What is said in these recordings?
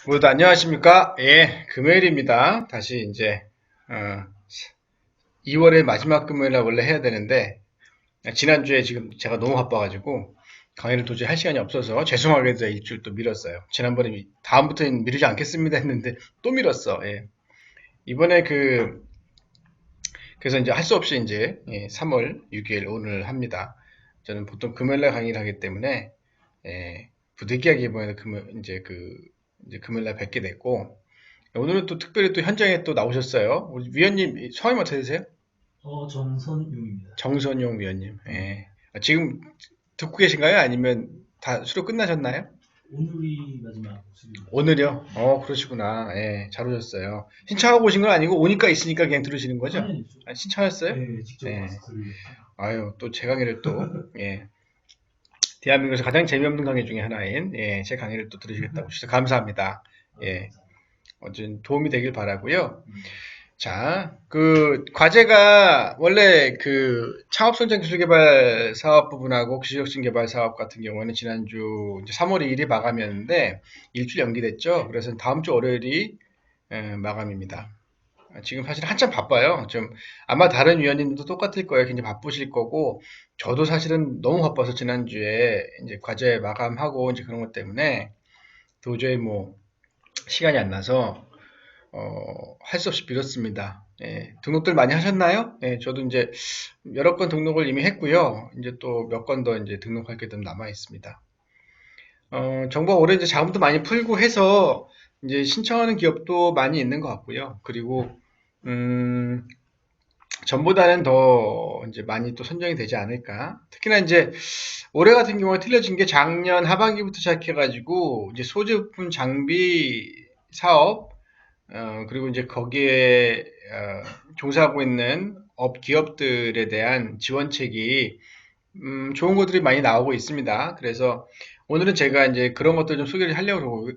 모두 안녕하십니까? 예, 금요일입니다. 다시 이제, 2월의 마지막 금요일날 원래 해야 되는데, 지난주에 지금 제가 너무 바빠가지고, 강의를 도저히 할 시간이 없어서 죄송하게도 일주일 또 미뤘어요. 지난번에 다음부터는 미루지 않겠습니다 했는데, 또 미뤘어. 예. 이번에 그래서 이제 할 수 없이 이제, 3월 6일 오늘 합니다. 저는 보통 금요일날 강의를 하기 때문에, 부득이하게 이번에 이제 금요일날 뵙게 됐고, 오늘은 또 특별히 또 현장에 또 나오셨어요. 우리 위원님 성함이 어떻게 되세요? 정선용입니다. 정선용 위원님. 예. 지금 듣고 계신가요? 아니면 다 수료 끝나셨나요? 오늘이 마지막 수료입니다. 오늘요? 그러시구나. 예, 잘 오셨어요. 신청하고 오신 건 아니고 오니까 있으니까 그냥 들으시는 거죠? 아니, 아, 신청하셨어요? 네, 직접 예. 와서 들으려고요. 아유, 또 제 강의를 또, 예. 대한민국에서 가장 재미없는 강의 중에 하나인, 제 강의를 또 들으시겠다고 주셔서 감사합니다. 아, 예. 감사합니다. 어쨌든 도움이 되길 바라고요. 네. 자, 과제가 원래 창업성장 기술개발 사업 부분하고 기술혁신개발 사업 같은 경우는 지난주 이제 3월 2일이 마감이었는데 일주일 연기됐죠. 그래서 다음 주 월요일이 마감입니다. 지금 사실 한참 바빠요. 좀 아마 다른 위원님들도 똑같을 거예요. 굉장히 바쁘실 거고 저도 사실은 너무 바빠서 지난주에 이제 과제 마감하고 이제 그런 것 때문에 도저히 뭐 시간이 안 나서 할 수 없이 빌었습니다. 예, 등록들 많이 하셨나요? 예, 저도 이제 여러 건 등록을 이미 했고요. 이제 또 몇 건 더 이제 등록할 게 좀 남아 있습니다. 정부가 올해 이제 자금도 많이 풀고 해서 이제 신청하는 기업도 많이 있는 것 같고요. 그리고 음, 전보다는 더 이제 많이 또 선정이 되지 않을까. 특히나 이제 올해 같은 경우에 틀려진 게 작년 하반기부터 시작해가지고 이제 소지품 장비 사업 그리고 이제 거기에 종사하고 있는 기업들에 대한 지원책이 좋은 것들이 많이 나오고 있습니다. 그래서 오늘은 제가 이제 그런 것들 좀 소개를 하려고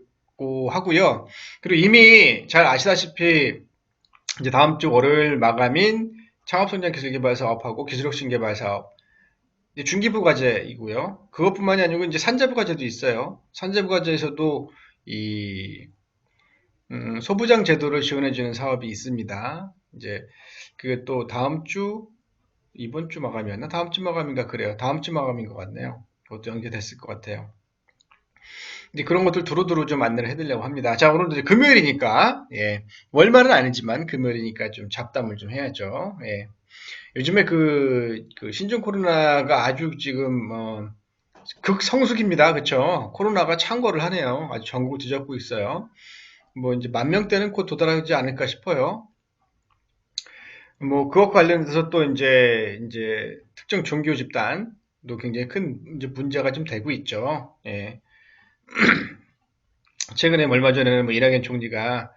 하고요. 그리고 이미 잘 아시다시피 이제 다음 주 월요일 마감인 창업성장기술개발 사업하고 기술혁신개발 사업 중기부 과제이고요. 그것뿐만이 아니고 이제 산재부 과제도 있어요. 산재부 과제에서도 이 소부장 제도를 지원해주는 사업이 있습니다. 이제 그게 또 다음 주, 이번 주 마감이었나? 다음 주 마감인가 그래요. 다음 주 마감인 것 같네요. 그것도 연계됐을 것 같아요. 이제 그런 것들 두루두루 좀 안내를 해드리려고 합니다. 자, 오늘도 이제 금요일이니까, 예. 월말은 아니지만 금요일이니까 좀 잡담을 좀 해야죠. 예. 요즘에 신종 코로나가 아주 지금, 극성수기입니다. 그쵸? 코로나가 창궐을 하네요. 아주 전국을 뒤덮고 있어요. 뭐 이제 10,000대는 곧 도달하지 않을까 싶어요. 뭐 그것 관련해서 또 이제 특정 종교 집단도 굉장히 큰 이제 문제가 좀 되고 있죠. 예. 최근에 뭐 얼마 전에는 뭐 이낙연 총리가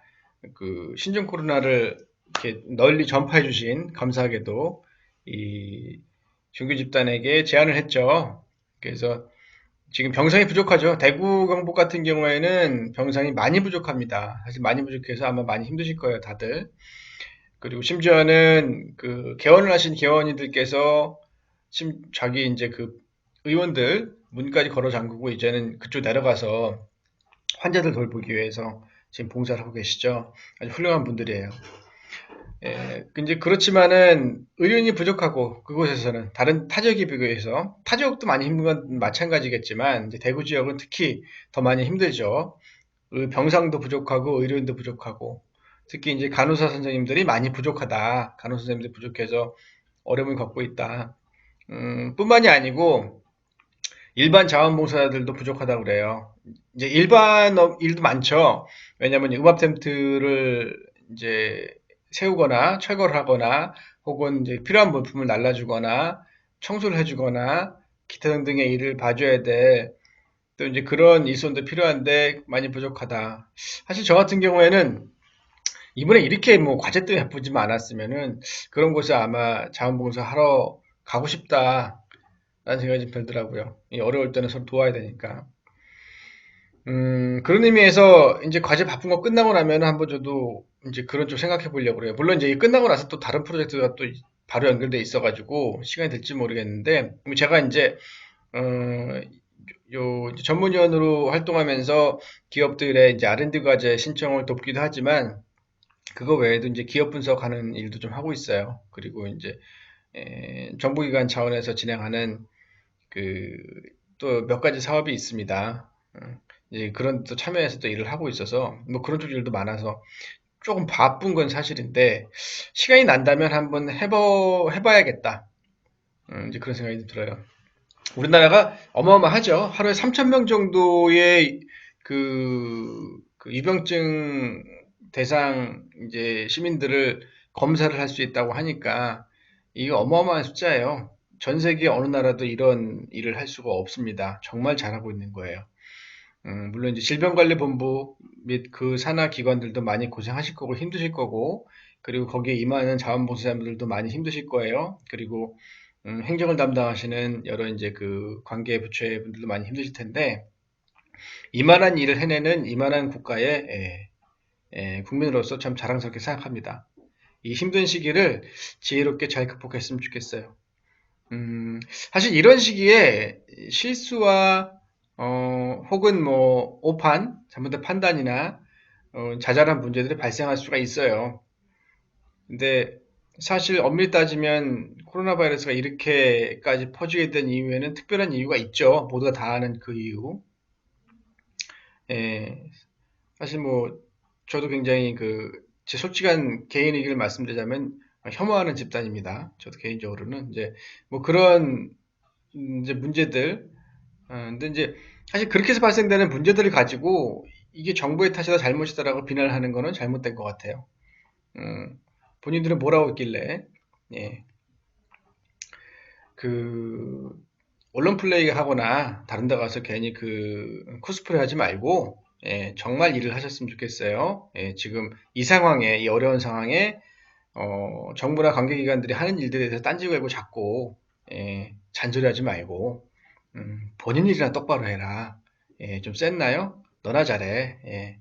신종 코로나를 이렇게 널리 전파해 주신 감사하게도 이 종교 집단에게 제안을 했죠. 그래서 지금 병상이 부족하죠. 대구 경북 같은 경우에는 병상이 많이 부족합니다. 사실 많이 부족해서 아마 많이 힘드실 거예요, 다들. 그리고 심지어는 개원을 하신 개원이들께서 자기 이제 의원들 문까지 걸어 잠그고 이제는 그쪽 내려가서 환자들 돌보기 위해서 지금 봉사를 하고 계시죠. 아주 훌륭한 분들이에요. 예, 이제 그렇지만은 의료인이 부족하고 그곳에서는 다른 타 지역에 비교해서 타 지역도 많이 힘든 건 마찬가지겠지만 이제 대구 지역은 특히 더 많이 힘들죠. 병상도 부족하고 의료인도 부족하고 특히 이제 간호사 선생님들이 많이 부족하다. 간호사 선생님들이 부족해서 어려움을 겪고 있다. 뿐만이 아니고 일반 자원봉사자들도 부족하다고 그래요. 이제 일반 일도 많죠. 왜냐하면 음압 텐트를 이제 세우거나 철거를 하거나 혹은 이제 필요한 물품을 날라주거나 청소를 해주거나 기타 등등의 일을 봐줘야 돼. 또 이제 그런 일손도 필요한데 많이 부족하다. 사실 저 같은 경우에는 이번에 이렇게 뭐 과제 때문에 바쁘지만 않았으면은 그런 곳에 아마 자원봉사 하러 가고 싶다라는 생각이 좀 들더라고요. 이 어려울 때는 서로 도와야 되니까. 그런 의미에서 이제 과제 바쁜 거 끝나고 나면 한번 저도 이제 그런 쪽 생각해 보려고 그래요. 물론 이제 끝나고 나서 또 다른 프로젝트가 또 바로 연결돼 있어가지고 시간이 될지 모르겠는데 제가 이제 어, 요 이제 전문위원으로 활동하면서 기업들의 이제 R&D 과제 신청을 돕기도 하지만 그거 외에도 이제 기업 분석하는 일도 좀 하고 있어요. 그리고 이제 정부기관 차원에서 진행하는 그 또 몇 가지 사업이 있습니다. 이제 그런 또 참여해서 또 일을 하고 있어서 뭐 그런 쪽 일도 많아서 조금 바쁜 건 사실인데 시간이 난다면 한번 해봐야겠다. 이제 그런 생각이 좀 들어요. 우리나라가 어마어마하죠. 하루에 3천 명 정도의 그 유병증 대상 이제 시민들을 검사를 할 수 있다고 하니까 이거 어마어마한 숫자예요. 전 세계 어느 나라도 이런 일을 할 수가 없습니다. 정말 잘하고 있는 거예요. 물론 이제 질병관리본부 및 그 산하 기관들도 많이 고생하실 거고 힘드실 거고, 그리고 거기에 임하는 자원봉사자분들도 많이 힘드실 거예요. 그리고 행정을 담당하시는 여러 이제 그 관계 부처의 분들도 많이 힘드실 텐데, 이만한 일을 해내는 이만한 국가의 국민으로서 참 자랑스럽게 생각합니다. 이 힘든 시기를 지혜롭게 잘 극복했으면 좋겠어요. 사실 이런 시기에 실수와 혹은 뭐 오판, 잘못된 판단이나 자잘한 문제들이 발생할 수가 있어요. 근데 사실 엄밀히 따지면 코로나 바이러스가 이렇게까지 퍼지게 된 이유에는 특별한 이유가 있죠. 모두가 다 아는 그 이유. 예, 사실 뭐 저도 굉장히 제 솔직한 개인 의견을 말씀드리자면 혐오하는 집단입니다. 저도 개인적으로는 이제 뭐 그런 이제 문제들. 근데 이제 사실 그렇게 해서 발생되는 문제들을 가지고 이게 정부의 탓이다 잘못이다라고 비난을 하는 거는 잘못된 것 같아요. 음, 본인들은 뭐라고 했길래 예, 그 언론 플레이 하거나 다른 데 가서 괜히 코스프레 하지 말고 정말 일을 하셨으면 좋겠어요. 지금 이 상황에 이 어려운 상황에 정부나 관계기관들이 하는 일들에 대해서 딴지 걸고 자꾸 잔소리하지 말고 본인 일이나 똑바로 해라. 좀 셌나요? 너나 잘해.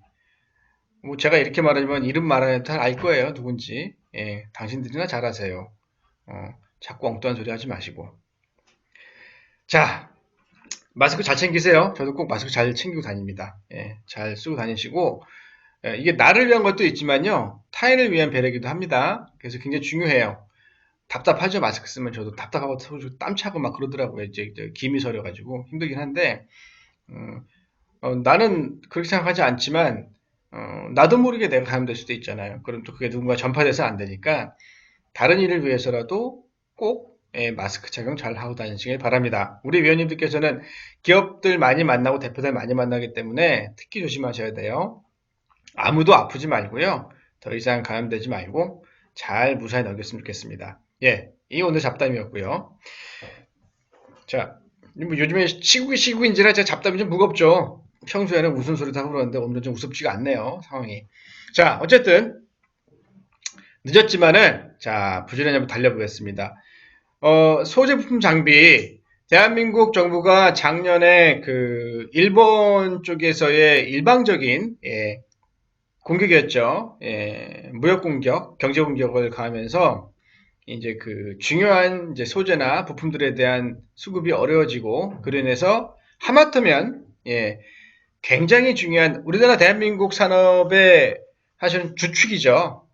뭐 제가 이렇게 말하지만 이름 말하면 다 알 거예요. 누군지. 당신들이나 잘하세요. 자꾸 엉뚱한 소리 하지 마시고. 자, 마스크 잘 챙기세요. 저도 꼭 마스크 잘 챙기고 다닙니다. 잘 쓰고 다니시고, 이게 나를 위한 것도 있지만요, 타인을 위한 배려기도 합니다. 그래서 굉장히 중요해요. 답답하죠, 마스크 쓰면. 저도 답답하고 땀 차고 막 그러더라고요. 이제 김이 서려가지고 힘들긴 한데, 나는 그렇게 생각하지 않지만, 나도 모르게 내가 감염될 수도 있잖아요. 그럼 또 그게 누군가 전파돼서 안 되니까, 다른 일을 위해서라도 꼭 마스크 착용 잘 하고 다니시길 바랍니다. 우리 위원님들께서는 기업들 많이 만나고 대표들 많이 만나기 때문에 특히 조심하셔야 돼요. 아무도 아프지 말고요. 더 이상 감염되지 말고 잘 무사히 넘겼으면 좋겠습니다. 예, 이 오늘 잡담이었고요. 자, 뭐 요즘에 시국인지라 제가 잡담이 좀 무겁죠. 평소에는 웃음 소리 다 그러는데 오늘은 좀 우습지가 않네요, 상황이. 자, 어쨌든 늦었지만은 자 부지런히 한번 달려보겠습니다. 소재 부품 장비 대한민국 정부가 작년에 일본 쪽에서의 일방적인 공격이었죠. 무역 공격, 경제 공격을 가하면서 이제 중요한 이제 소재나 부품들에 대한 수급이 어려워지고 그로 인해서 하마터면 굉장히 중요한 우리나라 대한민국 산업의 사실은 주축이죠.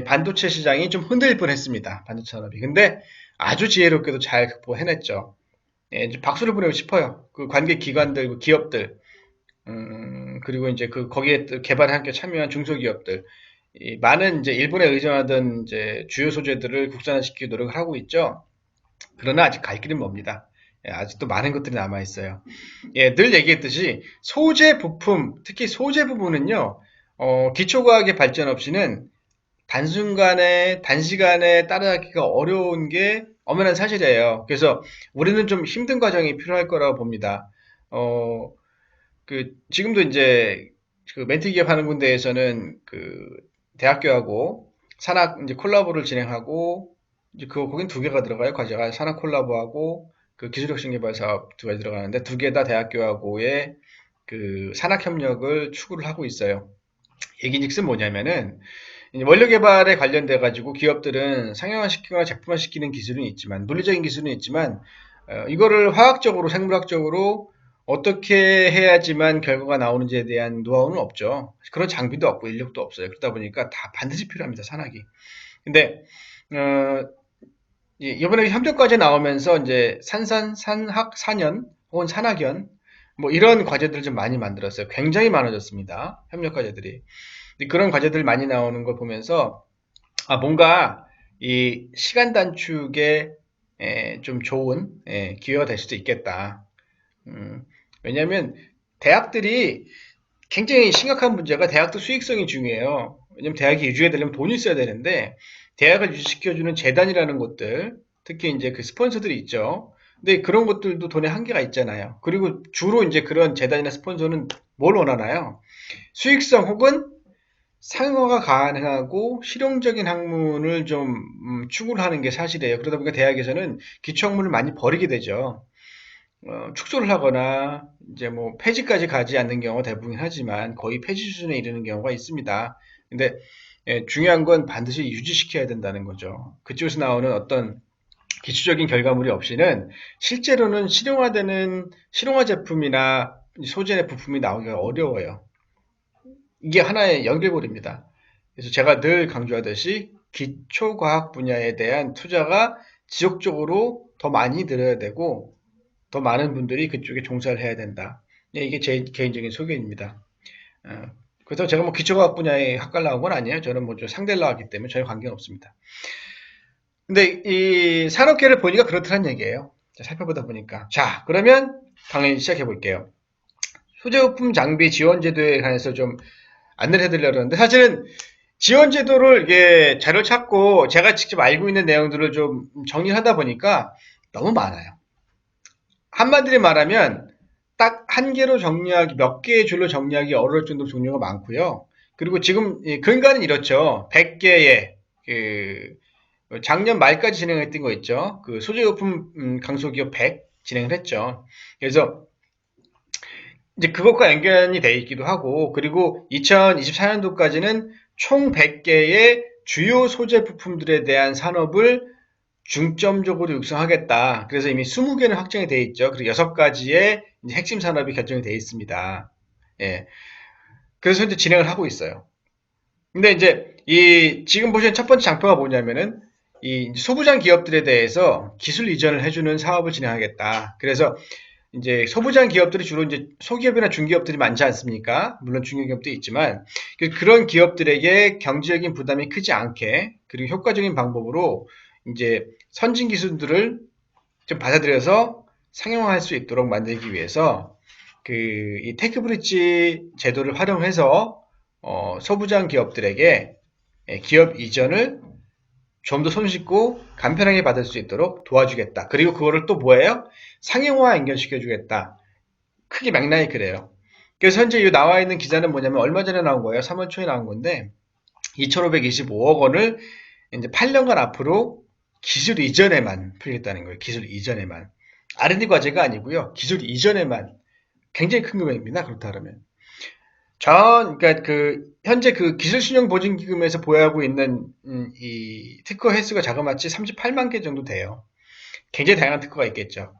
반도체 시장이 좀 흔들릴 뻔했습니다. 반도체 산업이. 근데 아주 지혜롭게도 잘 극복해냈죠. 박수를 보내고 싶어요. 그 관계 기관들, 그 기업들, 그리고 이제 거기에 개발에 함께 참여한 중소기업들, 많은 이제 일본에 의존하던 이제 주요 소재들을 국산화시키기 노력을 하고 있죠. 그러나 아직 갈 길은 멉니다. 아직도 많은 것들이 남아 있어요. 늘 얘기했듯이 소재 부품, 특히 소재 부분은요, 기초과학의 발전 없이는 단시간에 따라가기가 어려운 게 엄연한 사실이에요. 그래서 우리는 좀 힘든 과정이 필요할 거라고 봅니다. 지금도 이제 멘티 기업 하는 군데에서는 대학교하고 산학 이제 콜라보를 진행하고 이제 거긴 두 개가 들어가요. 과제가 산학 콜라보하고 기술혁신 개발 사업 두 가지 들어가는데 두 개 다 대학교하고의 산학 협력을 추구를 하고 있어요. 얘기즉슨 뭐냐면은 원료 개발에 관련돼 가지고 기업들은 상용화시키거나 제품화시키는 기술은 있지만 물리적인 기술은 있지만 이거를 화학적으로 생물학적으로 어떻게 해야지만 결과가 나오는지에 대한 노하우는 없죠. 그런 장비도 없고 인력도 없어요. 그러다 보니까 다 반드시 필요합니다, 산학이. 근데 어, 이번에 협력과제 나오면서 이제 산학, 산연 혹은 산학연 뭐 이런 과제들을 좀 많이 만들었어요. 굉장히 많아졌습니다. 협력과제들이. 그런 과제들 많이 나오는 걸 보면서 뭔가 이 시간 단축에 좀 좋은 기회가 될 수도 있겠다. 왜냐하면 대학들이 굉장히 심각한 문제가 대학도 수익성이 중요해요. 왜냐면 대학이 유지되려면 돈이 있어야 되는데 대학을 유지시켜주는 재단이라는 곳들, 특히 이제 그 스폰서들이 있죠. 근데 그런 것들도 돈에 한계가 있잖아요. 그리고 주로 이제 그런 재단이나 스폰서는 뭘 원하나요? 수익성 혹은 상용화가 가능하고 실용적인 학문을 좀 추구를 하는 게 사실이에요. 그러다 보니까 대학에서는 기초 학문을 많이 버리게 되죠. 축소를 하거나 이제 뭐 폐지까지 가지 않는 경우가 대부분 하지만 거의 폐지 수준에 이르는 경우가 있습니다. 근데 중요한 건 반드시 유지시켜야 된다는 거죠. 그쪽에서 나오는 어떤 기초적인 결과물이 없이는 실제로는 실용화 제품이나 소재의 부품이 나오기가 어려워요. 이게 하나의 연결고리입니다. 그래서 제가 늘 강조하듯이 기초과학 분야에 대한 투자가 지속적으로 더 많이 들어야 되고 더 많은 분들이 그쪽에 종사를 해야 된다. 이게 제 개인적인 소견입니다. 어, 그래서 제가 뭐 기초과학 분야에 학과를 나온 건 아니에요. 저는 뭐 상대를 나왔기 때문에 전혀 관계는 없습니다. 근데 이 산업계를 보니까 그렇다는 얘기예요. 살펴보다 보니까. 자, 그러면 당연히 시작해 볼게요. 소재부품 장비 지원 제도에 관해서 좀 안내를 해드리려고 하는데 사실은 지원 제도를 이게 자료를 찾고 제가 직접 알고 있는 내용들을 좀 정리하다 보니까 너무 많아요. 한마디로 말하면 딱 한 개로 정리하기, 몇 개의 줄로 정리하기 어려울 정도로 종류가 많고요. 그리고 지금 근간은 이렇죠. 100개의 그 작년 말까지 진행했던 거 있죠. 그 소재용품 강소기업 100 진행을 했죠. 그래서 이제 그것과 연관이 돼 있기도 하고, 그리고 2024년도까지는 총 100개의 주요 소재 부품들에 대한 산업을 중점적으로 육성하겠다. 그래서 이미 20개는 확정이 돼 있죠. 그리고 6가지의 핵심 산업이 결정이 돼 있습니다. 예. 그래서 현재 진행을 하고 있어요. 근데 이제 지금 보시는 첫 번째 장표가 뭐냐면은 이 소부장 기업들에 대해서 기술 이전을 해주는 사업을 진행하겠다. 그래서 이제 소부장 기업들이 주로 이제 소기업이나 중기업들이 많지 않습니까? 물론 중견기업도 있지만 그런 기업들에게 경제적인 부담이 크지 않게 그리고 효과적인 방법으로 이제 선진 기술들을 좀 받아들여서 상용화할 수 있도록 만들기 위해서 이 테크브릿지 제도를 활용해서 소부장 기업들에게 기업 이전을 좀 더 손쉽고 간편하게 받을 수 있도록 도와주겠다. 그리고 그거를 또 뭐예요? 상용화 연결시켜주겠다. 크게 맥락이 그래요. 그래서 현재 이 나와 있는 기사는 뭐냐면 얼마 전에 나온 거예요. 3월 초에 나온 건데 2,525억 원을 이제 8년간 앞으로 기술 이전에만 풀겠다는 거예요. 기술 이전에만. R&D 과제가 아니고요. 기술 이전에만. 굉장히 큰 금액입니다. 그렇다 그러면. 그러니까 현재 그 기술신용보증기금에서 보유하고 있는 이 특허 횟수가 자그마치 38만 개 정도 돼요. 굉장히 다양한 특허가 있겠죠.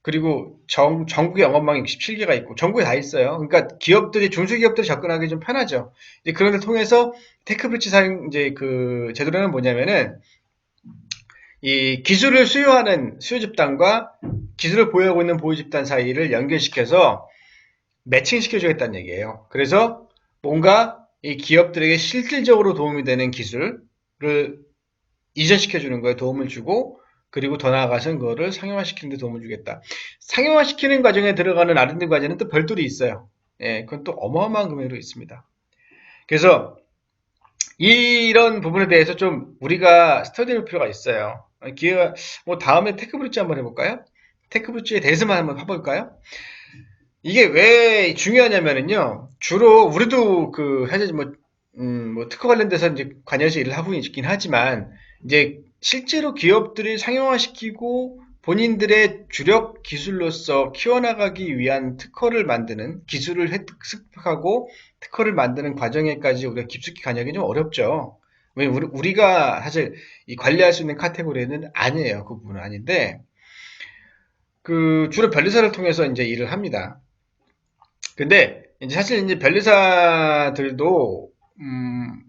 그리고 전국에 영업망이 67개가 있고 전국에 다 있어요. 그러니까 중소기업들이 접근하기 좀 편하죠. 이제 그런 데 통해서 테크브릿지 사용 이제 그 제도라는 뭐냐면은 이 기술을 수요하는 수요 집단과 기술을 보유하고 있는 보유 집단 사이를 연결시켜서 매칭시켜주겠다는 얘기예요. 그래서 뭔가 이 기업들에게 실질적으로 도움이 되는 기술을 이전시켜주는 거에 도움을 주고 그리고 더 나아가서는 그거를 상용화시키는 데 도움을 주겠다. 상용화시키는 과정에 들어가는 R&D 과제는 또 별도로 있어요. 예, 그건 또 어마어마한 금액으로 있습니다. 그래서 이런 부분에 대해서 좀 우리가 스터디할 필요가 있어요. 기회가 뭐 다음에 테크브릿지 한번 해볼까요? 테크브릿지에 대해서만 한번 해볼까요? 이게 왜 중요하냐면은요, 주로 우리도 사실 뭐 특허 관련돼서 이제 관여해서 일을 하고 있긴 하지만, 이제 실제로 기업들이 상용화시키고 본인들의 주력 기술로서 키워나가기 위한 특허를 만드는, 기술을 습득하고 특허를 만드는 과정에까지 우리가 깊숙이 관여하기 좀 어렵죠. 왜냐면 우리가 사실 이 관리할 수 있는 카테고리는 아니에요. 그 부분은 아닌데, 그 주로 변리사를 통해서 이제 일을 합니다. 근데 이제 사실 이제 변리사들도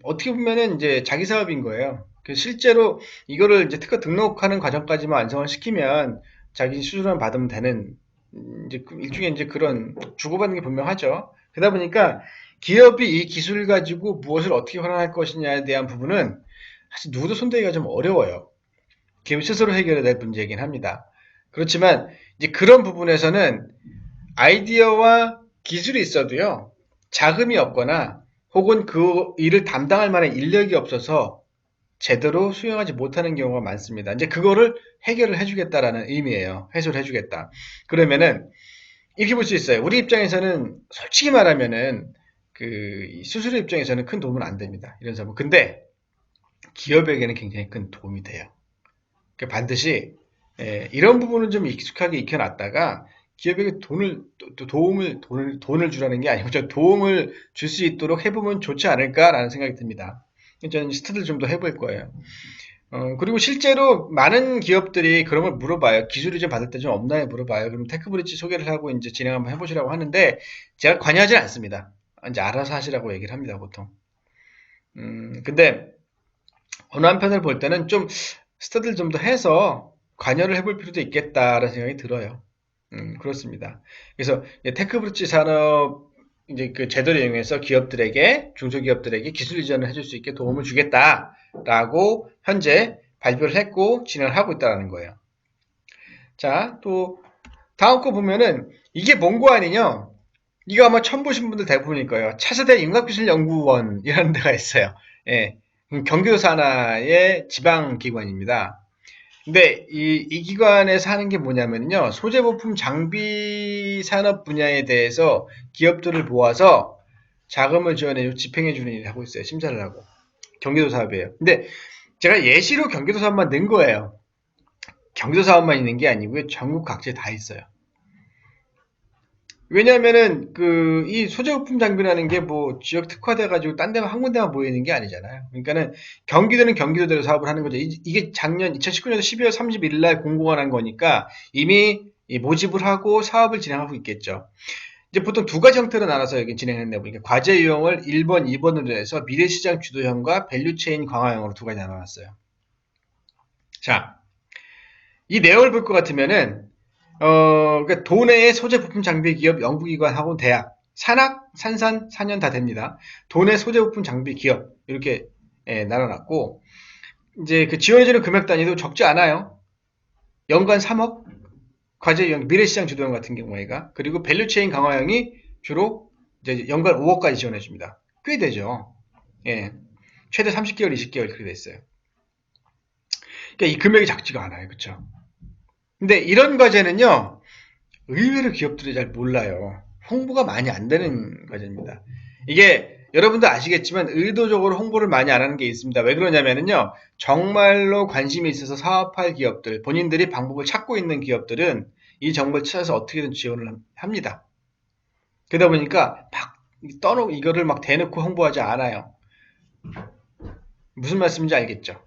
어떻게 보면은 이제 자기 사업인 거예요. 실제로 이거를 이제 특허 등록하는 과정까지만 완성을 시키면 자기 수주료만 받으면 되는 이제 일종의 이제 그런 주고받는 게 분명하죠. 그러다 보니까 기업이 이 기술을 가지고 무엇을 어떻게 활용할 것이냐에 대한 부분은 사실 누구도 손대기가 좀 어려워요. 기업 스스로 해결해야 될 문제이긴 합니다. 그렇지만 이제 그런 부분에서는 아이디어와 기술이 있어도요, 자금이 없거나 혹은 그 일을 담당할 만한 인력이 없어서 제대로 수행하지 못하는 경우가 많습니다. 이제 그거를 해결을 해주겠다라는 의미예요. 해소를 해주겠다. 그러면은 이렇게 볼 수 있어요. 우리 입장에서는 솔직히 말하면은 그 수수료 입장에서는 큰 도움은 안 됩니다. 이런 사업. 근데 기업에게는 굉장히 큰 도움이 돼요. 그러니까 반드시 이런 부분은 좀 익숙하게 익혀놨다가 기업에게 돈을 주라는 게 아니고 도움을 줄 수 있도록 해보면 좋지 않을까라는 생각이 듭니다. 저는 스터디를 좀 더 해볼 거예요. 그리고 실제로 많은 기업들이 그런 걸 물어봐요. 기술이 좀 받을 때 좀 없나요? 물어봐요. 그럼 테크브릿지 소개를 하고 이제 진행 한번 해보시라고 하는데 제가 관여하지 않습니다. 이제 알아서 하시라고 얘기를 합니다, 보통. 근데 어느 한편을 볼 때는 좀 스터디를 좀 더 해서 관여를 해볼 필요도 있겠다라는 생각이 들어요. 그렇습니다. 그래서 테크브릿지 산업 이제 그 제도를 이용해서 기업들에게 중소기업들에게 기술 이전을 해줄 수 있게 도움을 주겠다라고 현재 발표를 했고 진행을 하고 있다는 거예요. 자, 또 다음 거 보면은 이게 뭔고 아니냐? 이거 아마 처음 보신 분들 대부분일 거예요. 차세대 융합기술연구원이라는 데가 있어요. 예, 경기도 산하의 지방기관입니다. 근데 이 기관에서 하는 게 뭐냐면요. 소재 부품 장비 산업 분야에 대해서 기업들을 모아서 자금을 지원해주고 집행해주는 일을 하고 있어요. 심사를 하고. 경기도 사업이에요. 근데 제가 예시로 경기도 사업만 낸 거예요. 경기도 사업만 있는 게 아니고요. 전국 각지에 다 있어요. 왜냐면은 이 소재부품 장비라는 게 뭐 지역 특화돼가지고 딴 데만 한 군데만 모이는 게 아니잖아요. 그러니까는 경기도는 경기도대로 사업을 하는 거죠. 이게 작년 2019년 12월 31일 날 공고가 난 거니까 이미 모집을 하고 사업을 진행하고 있겠죠. 이제 보통 두 가지 형태로 나눠서 여기 진행했네 보니까 과제 유형을 1번, 2번으로 해서 미래시장 주도형과 밸류체인 강화형으로 두 가지 나눠놨어요. 자, 이 내용을 볼 것 같으면은 그러니까 도내의 소재 부품 장비 기업, 연구기관, 학원, 대학, 산학, 산산, 산연 다 됩니다. 도내 소재 부품 장비 기업 이렇게 나눠놨고 이제 그 지원해주는 금액 단위도 적지 않아요. 연간 3억, 과제 유형, 미래시장 주도형 같은 경우에가 그리고 밸류체인 강화형이 주로 이제 연간 5억까지 지원해줍니다. 꽤 되죠. 예, 최대 30개월, 20개월 그렇게 돼 있어요. 그러니까 이 금액이 작지가 않아요, 그렇죠? 근데 이런 과제는요, 의외로 기업들이 잘 몰라요. 홍보가 많이 안 되는 과제입니다. 이게 여러분도 아시겠지만 의도적으로 홍보를 많이 안 하는 게 있습니다. 왜 그러냐면요. 정말로 관심이 있어서 사업할 기업들, 본인들이 방법을 찾고 있는 기업들은 이 정보를 찾아서 어떻게든 지원을 합니다. 그러다 보니까 막 떠놓고 이거를 막 대놓고 홍보하지 않아요. 무슨 말씀인지 알겠죠?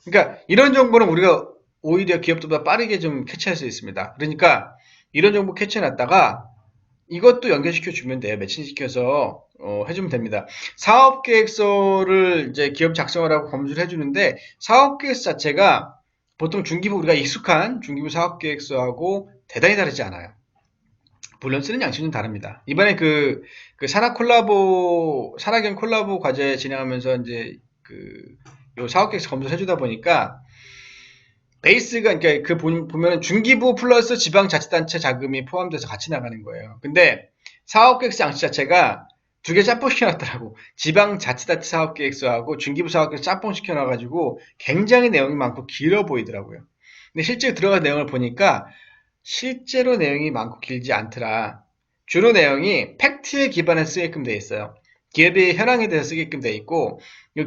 그러니까 이런 정보는 우리가 오히려 기업들보다 빠르게 좀 캐치할 수 있습니다. 그러니까 이런 정보 캐치해놨다가 이것도 연결시켜 주면 돼요. 매칭시켜서 해주면 됩니다. 사업계획서를 이제 기업 작성을 하고 검수를 해주는데 사업계획서 자체가 보통 중기부 우리가 익숙한 중기부 사업계획서하고 대단히 다르지 않아요. 물론 쓰는 양식은 다릅니다. 이번에 산학연 콜라보 과제 진행하면서 이제 요 사업계획서 검수를 해주다 보니까 베이스가 그러니까 보면은 중기부 플러스 지방자치단체 자금이 포함돼서 같이 나가는 거예요. 근데 사업계획서 양식 자체가 두 개 짬뽕 시켜놨더라고. 지방자치단체 사업계획서하고 중기부 사업계획서 짬뽕 시켜놔가지고 굉장히 내용이 많고 길어 보이더라고요. 근데 실제 들어간 내용을 보니까 실제로 내용이 많고 길지 않더라. 주로 내용이 팩트에 기반해서 쓰게끔 돼 있어요. 기업의 현황에 대해서 쓰게끔 돼 있고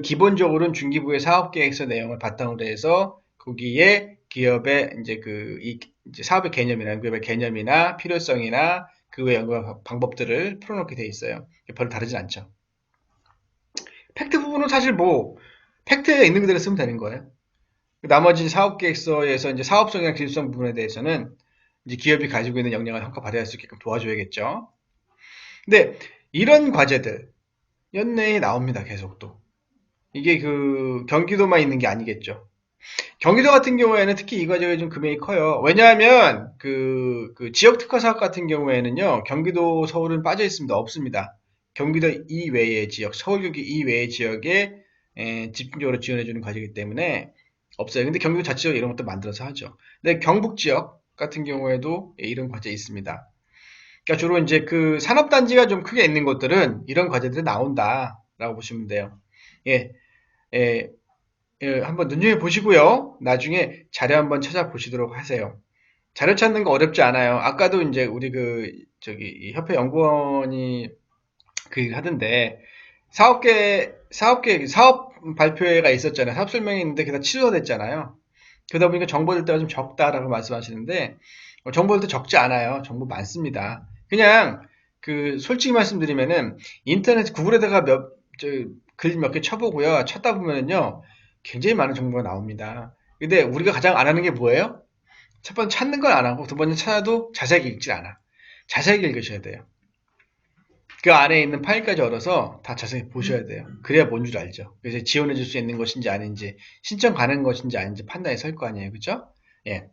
기본적으로는 중기부의 사업계획서 내용을 바탕으로 해서 거기에 기업의 이제 사업의 개념이나 기업의 개념이나 필요성이나 그 외 연구 방법들을 풀어놓게 돼 있어요. 별로 다르진 않죠. 팩트 부분은 사실 팩트에 있는 그대로 쓰면 되는 거예요. 나머지 사업계획서에서 이제 사업성이나 기술성 부분에 대해서는 이제 기업이 가지고 있는 역량을 한껏 발휘할 수 있게끔 도와줘야겠죠. 근데 이런 과제들 연내에 나옵니다. 계속 또. 이게 그 경기도만 있는 게 아니겠죠. 경기도 같은 경우에는 특히 이 과제가 좀 금액이 커요. 왜냐하면 그 지역 특화 사업 같은 경우에는요, 경기도, 서울은 빠져 있습니다. 없습니다. 경기도 이외의 지역, 서울, 경기 이외의 지역에 집중적으로 지원해주는 과제이기 때문에 없어요. 근데 경기도 자치적 이런 것도 만들어서 하죠. 근데 경북 지역 같은 경우에도 이런 과제 있습니다. 그러니까 주로 이제 그 산업단지가 좀 크게 있는 곳들은 이런 과제들이 나온다라고 보시면 돼요. 예, 예, 한번 눈여겨보시고요. 나중에 자료 한번 찾아보시도록 하세요. 자료 찾는 거 어렵지 않아요. 아까도 이제 우리 저기, 협회 연구원이 하던데, 사업 발표회가 있었잖아요. 사업 설명이 있는데, 그게 다 취소가 됐잖아요. 그러다 보니까 정보들 때가 좀 적다라고 말씀하시는데, 정보들도 적지 않아요. 정보 많습니다. 그냥, 솔직히 말씀드리면은, 인터넷, 구글에다가 글 몇 개 쳐보고요. 찾다 보면은요, 굉장히 많은 정보가 나옵니다. 근데 우리가 가장 안 하는 게 뭐예요? 첫 번째 찾는 걸 안 하고 두 번째 찾아도 자세하게 읽지 않아. 자세하게 읽으셔야 돼요. 그 안에 있는 파일까지 얻어서 다 자세히 보셔야 돼요. 그래야 뭔 줄 알죠. 그래서 지원해 줄 수 있는 것인지 아닌지, 신청 가능한 것인지 아닌지 판단이 설 거 아니에요. 그죠? 예.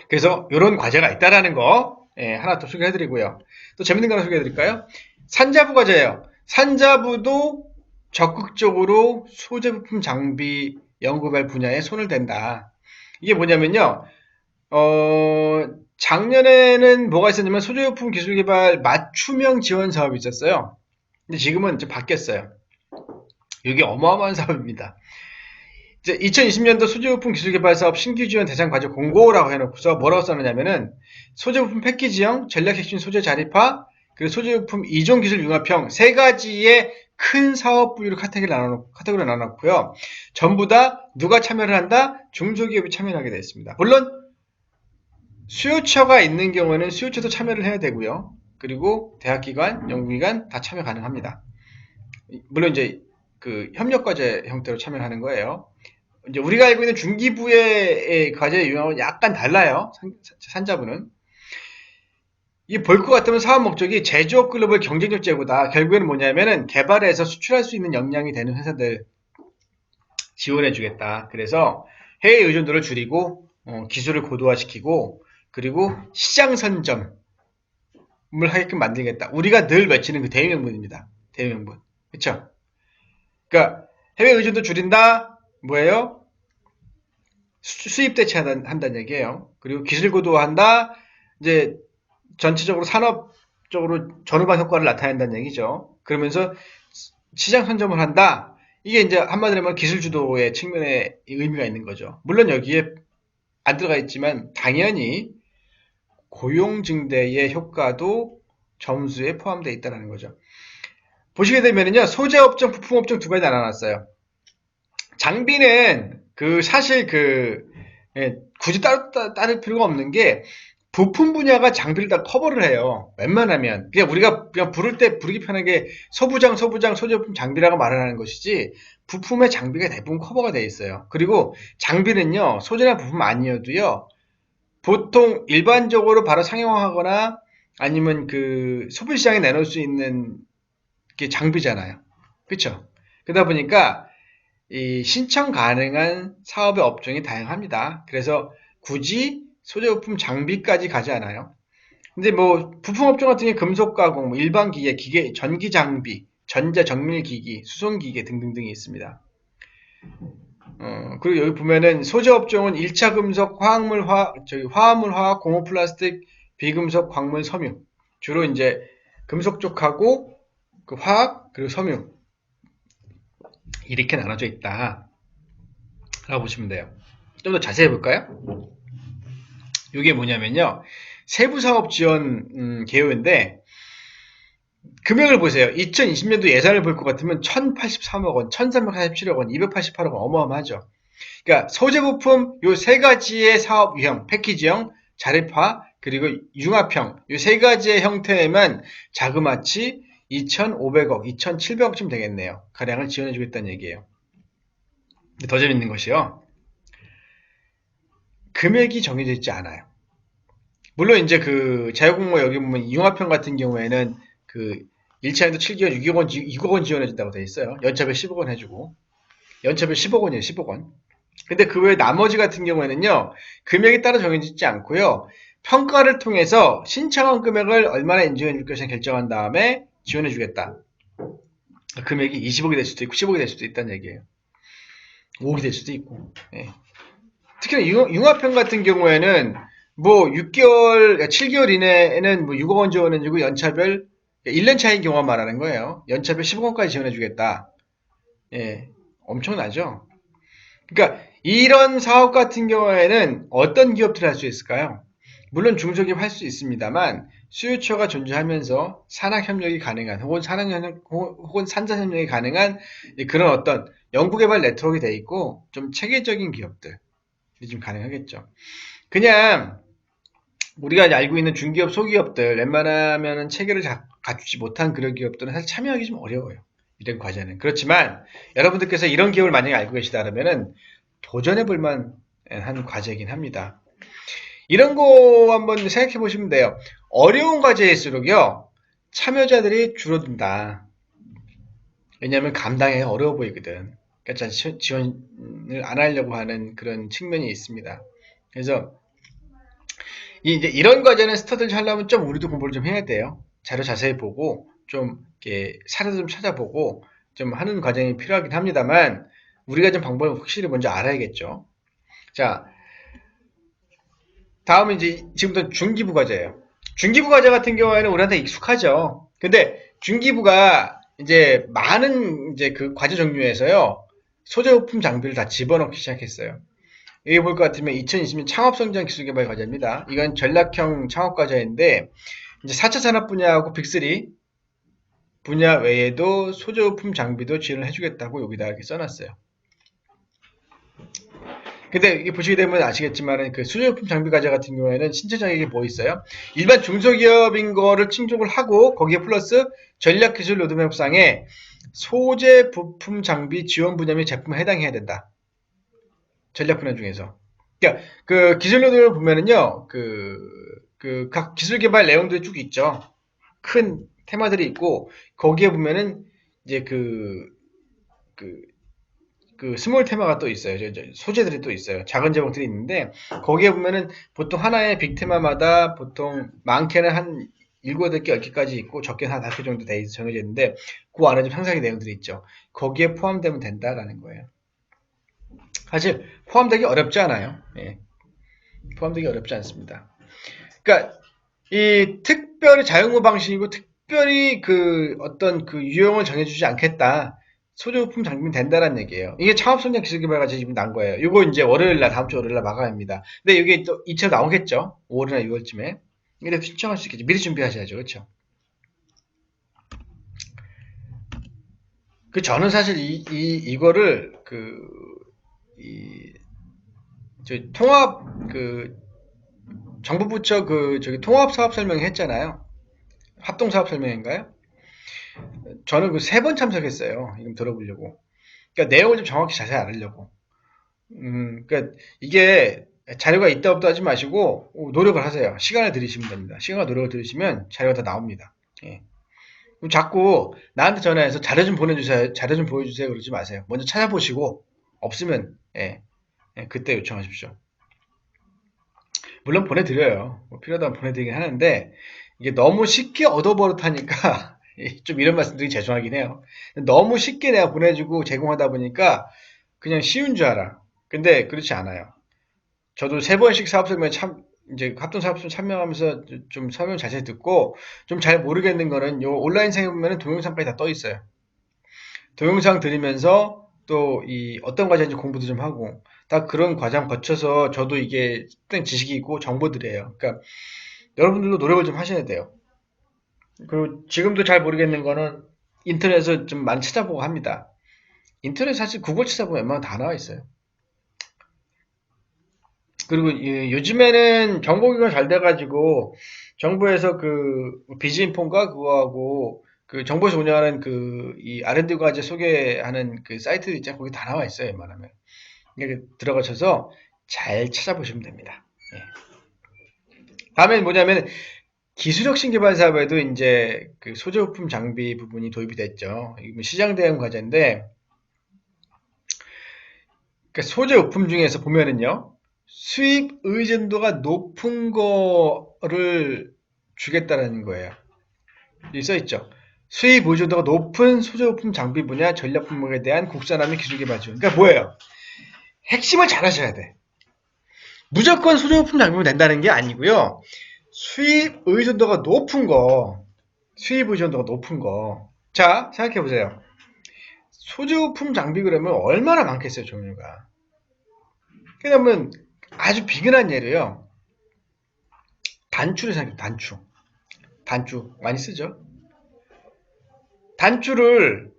그래서 이런 과제가 있다라는 거, 하나 더 소개해 드리고요. 또 재밌는 거 하나 소개해 드릴까요? 산자부 과제예요. 산자부도 적극적으로 소재 부품 장비 연구발 분야에 손을 댄다. 이게 뭐냐면요. 작년에는 뭐가 있었냐면 소재부품 기술개발 맞춤형 지원 사업이 있었어요. 근데 지금은 좀 바뀌었어요. 이게 어마어마한 사업입니다. 이제 2020년도 소재부품 기술개발 사업 신규 지원 대상 과제 공고라고 해놓고서 뭐라고 써놓냐면은 소재부품 패키지형, 전략핵심 소재 자립화, 그리고 소재부품 이종 기술 융합형 세 가지의 큰 사업 분류로 카테고리를 나눠놓고요. 전부 다 누가 참여를 한다? 중소기업이 참여하게 되어 있습니다. 물론 수요처가 있는 경우에는 수요처도 참여를 해야 되고요. 그리고 대학기관, 연구기관 다 참여 가능합니다. 물론 이제 협력과제 형태로 참여하는 거예요. 이제 우리가 알고 있는 중기부의 과제 유형은 약간 달라요. 산자부는. 이 볼 것 같으면 사업 목적이 제조업 글로벌 경쟁력 제고다. 결국에는 뭐냐면은 개발해서 수출할 수 있는 역량이 되는 회사들 지원해 주겠다. 그래서 해외 의존도를 줄이고 기술을 고도화시키고 그리고 시장 선점을 하게끔 만들겠다. 우리가 늘 외치는 그 대의명분입니다. 대의명분. 그쵸? 그러니까 해외 의존도 줄인다. 뭐예요? 수입 대체한다는 얘기예요. 그리고 기술 고도화한다. 이제 전체적으로 산업적으로 전후방 효과를 나타낸다는 얘기죠. 그러면서 시장 선점을 한다. 이게 이제 한마디로 하면 기술 주도의 측면에 의미가 있는 거죠. 물론 여기에 안 들어가 있지만 당연히 고용 증대의 효과도 점수에 포함되어 있다는 거죠. 보시게 되면요. 소재업종, 부품업종 두 가지 나눠놨어요. 장비는 사실 굳이 따를 필요가 없는 게 부품 분야가 장비를 다 커버를 해요. 웬만하면. 그냥 우리가 그냥 부르기 편하게 소부장, 소재부품 장비라고 말을 하는 것이지, 부품의 장비가 대부분 커버가 되어 있어요. 그리고 장비는요, 소재나 부품 아니어도요, 보통 일반적으로 바로 상용화하거나 아니면 소비시장에 내놓을 수 있는 게 장비잖아요. 그쵸? 그러다 보니까 이 신청 가능한 사업의 업종이 다양합니다. 그래서 굳이 소재부품 장비까지 가지 않아요. 근데 뭐 부품업종 같은 경우에 금속 가공, 일반 기계, 전기 장비, 전자 정밀 기기, 수송 기계 등등등이 있습니다. 그리고 여기 보면은 소재업종은 1차 금속, 화합물 화학, 공업 플라스틱, 비금속, 광물, 섬유. 주로 이제 금속 쪽하고 화학, 그리고 섬유. 이렇게 나눠져 있다. 라고 보시면 돼요. 좀 더 자세히 볼까요? 이게 뭐냐면요. 세부사업 지원 개요인데 금액을 보세요. 2020년도 예산을 볼 것 같으면 1083억 원, 1347억 원, 288억 원 어마어마하죠. 그러니까 소재부품 요 세 가지의 사업 유형, 패키지형, 자립화, 그리고 융합형 요 세 가지의 형태에만 자그마치 2,500억, 2,700억쯤 되겠네요. 가량을 지원해 주겠다는 얘기예요. 근데 더 재밌는 것이요. 금액이 정해져 있지 않아요. 물론 이제 그 자유공모 여기 보면 융합형 같은 경우에는 그 1차에도 7개월 6억 원, 6억 원 지원해준다고 돼 있어요. 연차별 10억 원 해주고. 연차별 10억 원이에요, 10억 원. 근데 그 외에 나머지 같은 경우에는요, 금액에 따라 정해지지 않고요, 평가를 통해서 신청한 금액을 얼마나 인정해 줄 것이냐 결정한 다음에 지원해 주겠다. 금액이 20억이 될 수도 있고 10억이 될 수도 있다는 얘기예요. 5억이 될 수도 있고. 예. 특히나 융합형 같은 경우에는 뭐 6개월, 7개월 이내에는 뭐 6억 원 지원해주고 연차별 1년 차인 경우만 말하는 거예요. 연차별 10억 원까지 지원해주겠다. 예, 엄청나죠. 그러니까 이런 사업 같은 경우에는 어떤 기업들이 할 수 있을까요? 물론 중소기업 할 수 있습니다만 수요처가 존재하면서 산학협력이 가능한 혹은 산자협력이 가능한 그런 어떤 연구개발 네트워크가 돼 있고 좀 체계적인 기업들이 좀 가능하겠죠. 그냥 우리가 알고 있는 중기업, 소기업들 웬만하면 체계를 갖추지 못한 그런 기업들은 사실 참여하기 좀 어려워요. 이런 과제는. 그렇지만 여러분들께서 이런 기업을 만약에 알고 계시다면 도전해 볼 만한 과제이긴 합니다. 이런 거 한번 생각해 보시면 돼요. 어려운 과제일수록요, 참여자들이 줄어든다. 왜냐하면 감당이 어려워 보이거든. 그러니까 지원을 안 하려고 하는 그런 측면이 있습니다. 그래서 이제 이런 과제는 스터디를 하려면 좀 우리도 공부를 좀 해야 돼요. 자료 자세히 보고 좀 이렇게 사례도 좀 찾아보고 좀 하는 과정이 필요하긴 합니다만 우리가 좀 방법을 확실히 먼저 알아야겠죠. 자, 다음은 이제 지금부터 중기부 과제예요. 중기부 과제 같은 경우에는 우리한테 익숙하죠. 근데 중기부가 이제 많은 이제 그 과제 종류에서요 소재부품 장비를 다 집어넣기 시작했어요. 여기 볼 것 같으면 2020년 창업성장 기술개발 과제입니다. 이건 전략형 창업 과제인데 이제 4차 산업 분야하고 빅3 분야 외에도 소재부품 장비도 지원을 해주겠다고 여기다 이렇게 써놨어요. 근데 이게 보시게 되면 아시겠지만 그 소재부품 장비 과제 같은 경우에는 신체 자격이 뭐 있어요? 일반 중소기업인 거를 충족을 하고 거기에 플러스 전략기술 로드맵상에 소재 부품 장비 지원 분야 및 제품에 해당해야 된다. 전략 분야 중에서. 그러니까 그 기술료들을 보면은요, 각 기술 개발 내용들이 쭉 있죠. 큰 테마들이 있고 거기에 보면은 이제 그 스몰 테마가 또 있어요. 소재들이 또 있어요. 작은 제목들이 있는데 거기에 보면은 보통 하나의 빅 테마마다 보통 많게는 한 7, 8개, 10개까지 있고 적게는 한 5개 정도 정해져 있는데 그 안에 좀 상세하게 내용들이 있죠. 거기에 포함되면 된다라는 거예요. 사실 포함되기 어렵지 않아요. 예. 포함되기 어렵지 않습니다. 그러니까 이 특별히 자영업 방식이고 특별히 그 어떤 그 유형을 정해주지 않겠다. 소지부품 장비는 된다는 얘기예요. 이게 창업성장 기술개발과제 지금 난 거예요. 이거 이제 월요일날 다음 주 월요일날 마감입니다. 근데 이게 또 2차 나오겠죠. 5월이나 6월쯤에. 이래도 신청할 수 있겠죠. 미리 준비하셔야죠. 그렇죠? 그 저는 사실 이거를 통합 정부 부처 통합 사업 설명회 했잖아요. 합동 사업 설명회인가요? 저는 그 3번 참석했어요. 이거 들어보려고. 그러니까 내용을 좀 정확히 자세히 알으려고. 그러니까 이게 자료가 있다 없다 하지 마시고 노력을 하세요. 시간을 들이시면 됩니다. 시간과 노력을 들이시면 자료가 다 나옵니다. 예. 자꾸 나한테 전화해서 자료 좀 보내주세요. 자료 좀 보여주세요. 그러지 마세요. 먼저 찾아보시고 없으면 그때 요청하십시오. 물론 보내드려요. 뭐 필요하다면 보내드리긴 하는데 이게 너무 쉽게 얻어버릇하니까 좀 이런 말씀드리기 죄송하긴 해요. 너무 쉽게 내가 보내주고 제공하다 보니까 그냥 쉬운 줄 알아. 근데 그렇지 않아요. 저도 3번씩 사업설명회 이제 합동 사업설명 참여하면서 좀 설명 자세히 듣고 좀 잘 모르겠는 거는 요 온라인상에 보면 동영상까지 다 떠 있어요. 동영상 들으면서 또 이 어떤 과제인지 공부도 좀 하고 다 그런 과정 거쳐서 저도 이게 특정 지식이 있고 정보들이에요. 그러니까 여러분들도 노력을 좀 하셔야 돼요. 그리고 지금도 잘 모르겠는 거는 인터넷에서 좀 많이 찾아보고 합니다. 인터넷 사실 구글 찾아보면 웬만하면 다 나와 있어요. 그리고 요즘에는 정보기관 잘 돼가지고 정부에서 그 비즈인폰가 그거하고 그 정부에서 운영하는 이 R&D 과제 소개하는 그 사이트 있잖아요. 거기 다 나와 있어요. 웬만하면. 이렇게 들어가셔서 잘 찾아보시면 됩니다. 예. 다음엔 뭐냐면 기술혁신 개발 사업에도 이제 그 소재부품 장비 부분이 도입이 됐죠. 이건 시장 대응 과제인데, 그러니까 소재부품 중에서 보면은요, 수입 의존도가 높은 거를 주겠다라는 거예요. 여기 써 있죠. 수입 의존도가 높은 소재부품 장비 분야 전략 품목에 대한 국산화 및 기술 개발 지원. 그러니까 뭐예요? 핵심을 잘 하셔야 돼. 무조건 소재부품 장비면 된다는 게 아니고요. 수입 의존도가 높은 거, 수입 의존도가 높은 거. 자, 생각해 보세요. 소재부품 장비 그러면 얼마나 많겠어요, 종류가. 그러면 아주 비근한 예로요. 단추를 생각해, 단추. 단추 많이 쓰죠? 단추를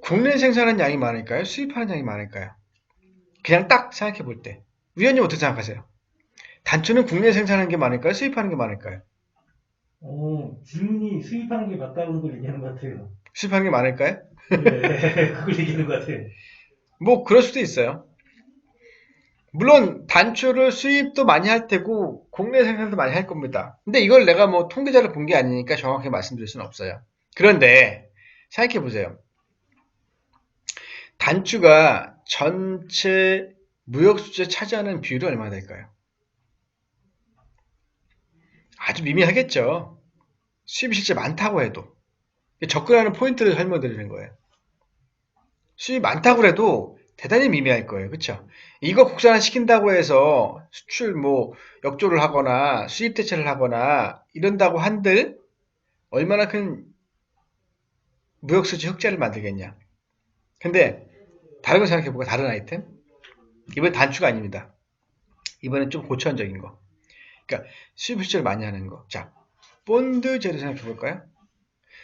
국내 생산하는 양이 많을까요? 수입하는 양이 많을까요? 그냥 딱 생각해 볼 때. 위원님 어떻게 생각하세요? 단추는 국내 생산하는 게 많을까요? 수입하는 게 많을까요? 질문이 수입하는 게 맞다는 걸 얘기하는 것 같아요. 수입하는 게 많을까요? 네, 그걸 얘기하는 것 같아요. 뭐 그럴 수도 있어요. 물론 단추를 수입도 많이 할 테고 국내 생산도 많이 할 겁니다. 근데 이걸 내가 뭐 통계자를 본 게 아니니까 정확하게 말씀드릴 수는 없어요. 그런데 생각해 보세요. 단추가 전체 무역 수지에 차지하는 비율이 얼마나 될까요? 아주 미미하겠죠. 수입이 실제 많다고 해도. 접근하는 포인트를 설명드리는 거예요. 수입이 많다고 해도 대단히 미미할 거예요. 그쵸? 이거 국산화 시킨다고 해서 수출 뭐 역조를 하거나 수입 대체를 하거나 이런다고 한들 얼마나 큰 무역 수지 흑자를 만들겠냐. 근데 다른 거 생각해보고 다른 아이템? 이번 단추가 아닙니다. 이번엔 좀 고차원적인 거. 그러니까 수입 수출을 많이 하는 거. 자, 본드 재료 생각해볼까요?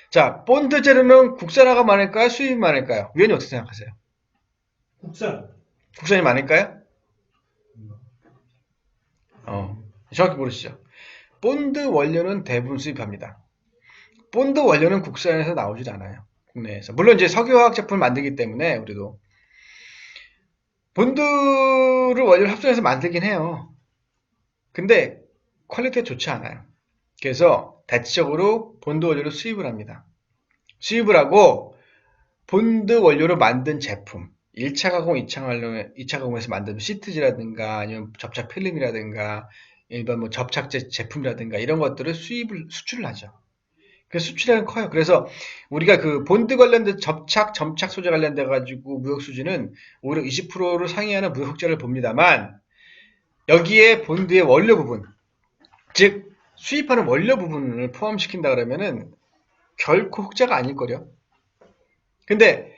자, 본드 재료는 국산화가 많을까요? 수입이 많을까요? 위원님 어떻게 생각하세요? 국산. 국산이 많을까요? 정확히 모르시죠? 본드 원료는 대부분 수입합니다. 본드 원료는 국산에서 나오질 않아요. 국내에서. 물론 이제 석유화학 제품을 만들기 때문에 우리도 본드를 원료를 합성해서 만들긴 해요. 근데 퀄리티가 좋지 않아요. 그래서 대체적으로 본드 원료를 수입을 합니다. 수입을 하고 본드 원료로 만든 제품 1차 가공, 2차 가공에서 만든 시트지라든가 아니면 접착 필름이라든가 일반 뭐 접착제 제품이라든가 이런 것들을 수출을 하죠. 그 수출량은 커요. 그래서 우리가 그 본드 관련된 점착 소재 관련돼 가지고 무역 수지는 오히려 20%를 상회하는 무역 흑자를 봅니다만 여기에 본드의 원료 부분, 즉 수입하는 원료 부분을 포함시킨다 그러면은 결코 흑자가 아닐 거려. 근데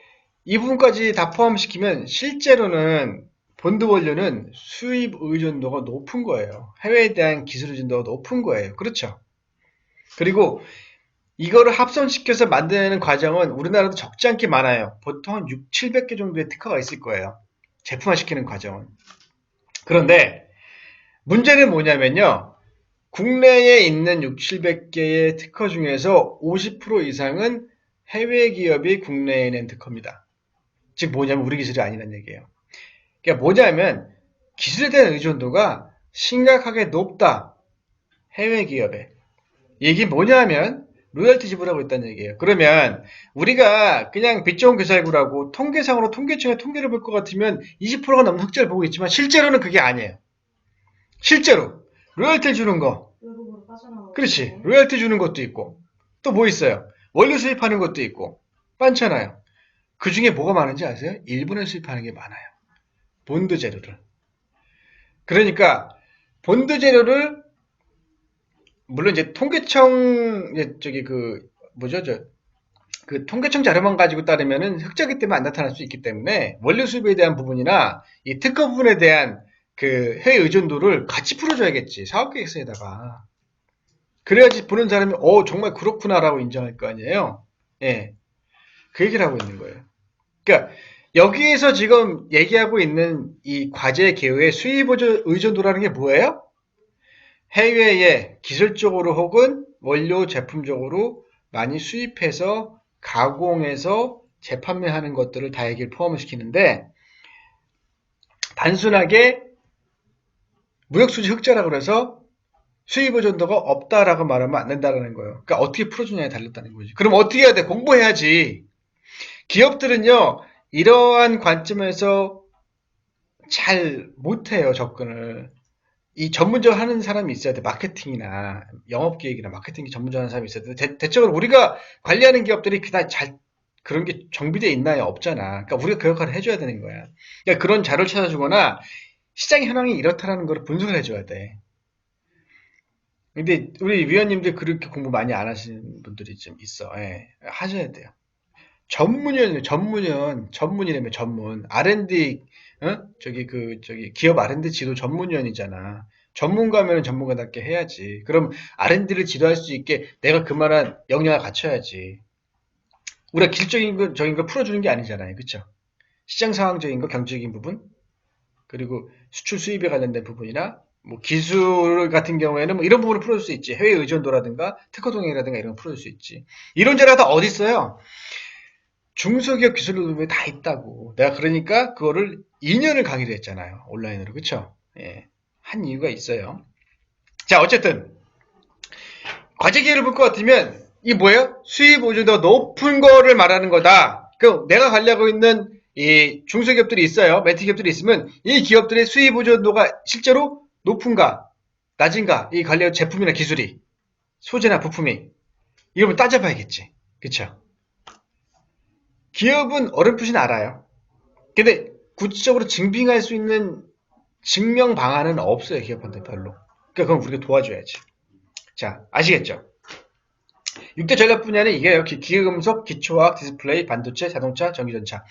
이 부분까지 다 포함시키면 실제로는 본드 원료는 수입 의존도가 높은 거예요. 해외에 대한 기술 의존도가 높은 거예요. 그렇죠? 그리고 이거를 합성시켜서 만드는 과정은 우리나라도 적지 않게 많아요. 보통 한 6, 700개 정도의 특허가 있을 거예요. 제품화시키는 과정은. 그런데 문제는 뭐냐면요. 국내에 있는 6, 700개의 특허 중에서 50% 이상은 해외 기업이 국내에 낸 특허입니다. 즉 뭐냐면 우리 기술이 아니란 얘기예요. 그러니까 뭐냐면 기술에 대한 의존도가 심각하게 높다. 해외 기업에. 이게 뭐냐면 로열티 지불하고 있다는 얘기예요. 그러면 우리가 그냥 빚 좋은 교살구라고 통계상으로 통계청에 통계를 볼 것 같으면 20%가 넘는 흑자를 보고 있지만 실제로는 그게 아니에요. 실제로 로열티 주는 거. 그렇지. 로열티 주는 것도 있고 또 뭐 있어요? 원료 수입하는 것도 있고 많잖아요. 그 중에 뭐가 많은지 아세요? 일본에 수입하는 게 많아요. 본드 재료를. 그러니까 본드 재료를 물론 이제 통계청 저기 그 뭐죠 그 통계청 자료만 가지고 따르면은 흑자기 때문에 안 나타날 수 있기 때문에 원료 수입에 대한 부분이나 이 특허 부분에 대한 그 해외 의존도를 같이 풀어줘야겠지 사업계획서에다가 그래야지 보는 사람이 정말 그렇구나라고 인정할 거 아니에요. 예, 그 얘기를 하고 있는 거예요. 그러니까 여기에서 지금 얘기하고 있는 이 과제 개요의 수입 의존도라는 게 뭐예요? 해외에 기술적으로 혹은 원료 제품적으로 많이 수입해서 가공해서 재판매하는 것들을 다 여기를 포함을 시키는데 단순하게 무역수지 흑자라고 해서 수입 의존도가 없다라고 말하면 안 된다라는 거예요. 그러니까 어떻게 풀어주냐에 달렸다는 거지. 그럼 어떻게 해야 돼? 공부해야지. 기업들은요, 이러한 관점에서 잘 못해요, 접근을. 이 전문적으로 하는 사람이 있어야 돼. 마케팅이나 영업기획이나 마케팅 전문적으로 하는 사람이 있어야 돼. 대체적으로 우리가 관리하는 기업들이 그다지 잘 그런 게 정비되어 있나요? 없잖아. 그러니까 우리가 그 역할을 해줘야 되는 거야. 그러니까 그런 자료를 찾아주거나 시장 현황이 이렇다라는 걸 분석을 해줘야 돼. 근데 우리 위원님들 그렇게 공부 많이 안 하시는 분들이 좀 있어. 예. 하셔야 돼요. 전문이라며 전문. R&D, 저기 기업 R&D 지도 전문위원이잖아. 전문가면 전문가답게 해야지. 그럼 R&D를 지도할 수 있게 내가 그만한 역량을 갖춰야지. 우리가 적인 거 풀어주는 게 아니잖아요. 그쵸? 시장 상황적인 거, 경제적인 부분, 그리고 수출 수입에 관련된 부분이나 뭐 기술 같은 경우에는 뭐 이런 부분을 풀어줄 수 있지. 해외 의존도라든가 특허 동행이라든가 이런 거 풀어줄 수 있지. 이런 자료가 다 어디 있어요? 중소기업 기술노동부에 다 있다고. 내가 그러니까 그거를 2년을 강의를 했잖아요. 온라인으로. 그쵸? 예. 한 이유가 있어요. 자, 어쨌든 과제 기회를 볼 것 같으면 이게 뭐예요? 수입 보조도 높은 거를 말하는 거다. 그 내가 관리하고 있는 이 중소기업들이 있어요. 멘티 기업들이 있으면 이 기업들의 수입 보조도가 실제로 높은가, 낮은가, 이 관리하는 제품이나 기술이, 소재나 부품이 이걸 따져봐야겠지. 그쵸? 기업은 어렴풋이는 알아요. 근데 구체적으로 증빙할 수 있는 증명 방안은 없어요. 기업한테 별로. 그러니까 그럼 우리가 도와줘야지. 자, 아시겠죠? 6대 전략 분야는 이게요. 기계금속, 기초화학, 디스플레이, 반도체, 자동차, 전기전자.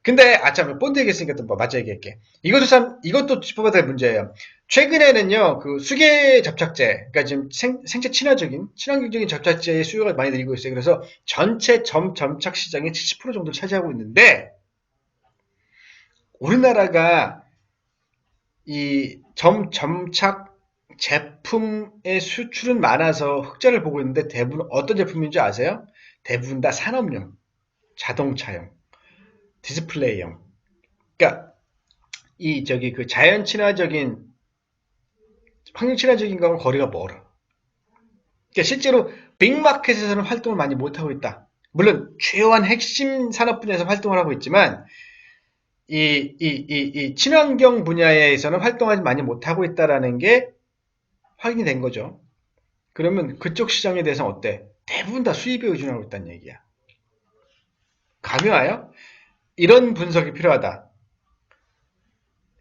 근데 참 본드 얘기했으니까 또 맞아 얘기할게. 이것도 짚어봐야 될 문제예요. 최근에는요, 그 수계 접착제, 그러니까 지금 생체 친환경적인 접착제의 수요가 많이 늘고 있어요. 그래서 전체 점착 시장의 70% 정도를 차지하고 있는데, 우리나라가 이 점착 제품의 수출은 많아서 흑자를 보고 있는데 대부분 어떤 제품인지 아세요? 대부분 다 산업용, 자동차용, 디스플레이용. 그러니까 그 자연 친화적인 환경 친화적인 거하고 거리가 멀어. 그러니까 실제로 빅마켓에서는 활동을 많이 못 하고 있다. 물론 주요한 핵심 산업 분야에서 활동을 하고 있지만 이 친환경 분야에서는 활동하지 많이 못하고 있다라는 게 확인이 된 거죠. 그러면 그쪽 시장에 대해서는 어때? 대부분 다 수입에 의존하고 있다는 얘기야. 감이 와요? 이런 분석이 필요하다.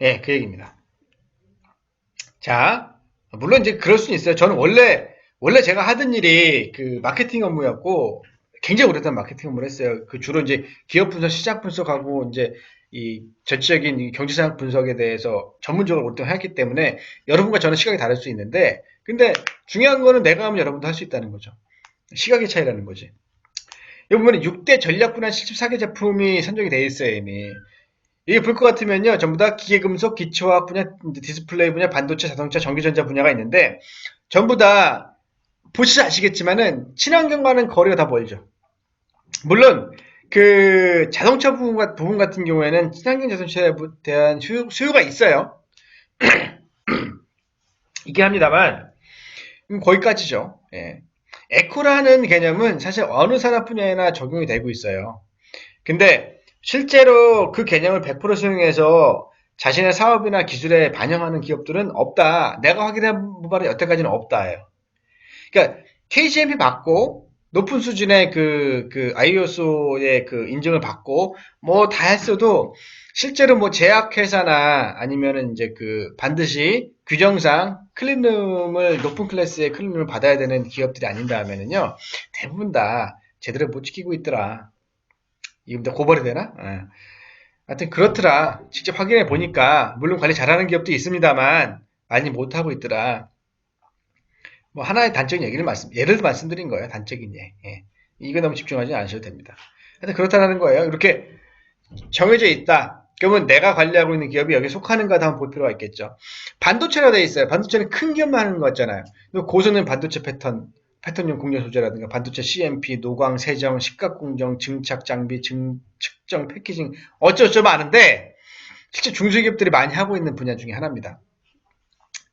예, 그 얘기입니다. 자, 물론 이제 그럴 수는 있어요. 저는 원래 제가 하던 일이 그 마케팅 업무였고, 굉장히 오랫동안 마케팅 업무를 했어요. 그 주로 이제 기업 분석, 시장 분석하고 이제 이 전체적인 경제상황 분석에 대해서 전문적으로 오랫동안 했기 때문에 여러분과 저는 시각이 다를 수 있는데, 근데 중요한 거는 내가 하면 여러분도 할 수 있다는 거죠. 시각의 차이라는 거지. 여기 보면 6대 전략 분야 실습 사계 제품이 선정이 돼 있어요, 이미. 이게 볼 것 같으면요, 전부 다 기계금속, 기초화학 분야, 디스플레이 분야, 반도체, 자동차, 전기전자 분야가 있는데, 전부 다 보시지 아시겠지만은 친환경과는 거리가 다 멀죠. 물론 그 자동차 부분 같은 경우에는 친환경 자동차에 대한 수요가 있어요. 있긴 합니다만 거기까지죠. 예. 에코라는 개념은 사실 어느 산업 분야에나 적용이 되고 있어요. 근데 실제로 그 개념을 100% 수용해서 자신의 사업이나 기술에 반영하는 기업들은 없다. 내가 확인한 바로 여태까지는 없다예요. 그러니까 KGMP 받고 높은 수준의 그 ISO의 그 인증을 받고 뭐 다 했어도 실제로 뭐 제약회사나 아니면은 이제 그 반드시 규정상 클린룸을 높은 클래스의 클린룸을 받아야 되는 기업들이 아닌다 하면은요 대부분 다 제대로 못 지키고 있더라. 이거 고발이 되나? 하여튼 그렇더라. 직접 확인해 보니까 물론 관리 잘하는 기업도 있습니다만 많이 못하고 있더라. 뭐 하나의 단적인 예를 말씀드린 거예요. 단적인 예. 예. 이거 너무 집중하지 않으셔도 됩니다. 하여튼 그렇다는 거예요. 이렇게 정해져 있다. 그러면 내가 관리하고 있는 기업이 여기에 속하는가도 한번 볼 필요가 있겠죠. 반도체로 되어 있어요. 반도체는 큰 기업만 하는 거 같잖아요. 고수는 반도체 패턴용 공정 소재라든가 반도체 CMP, 노광, 세정, 식각 공정, 증착 장비, 측정, 패키징 어쩌고저쩌고 많은데 실제 중소기업들이 많이 하고 있는 분야 중에 하나입니다.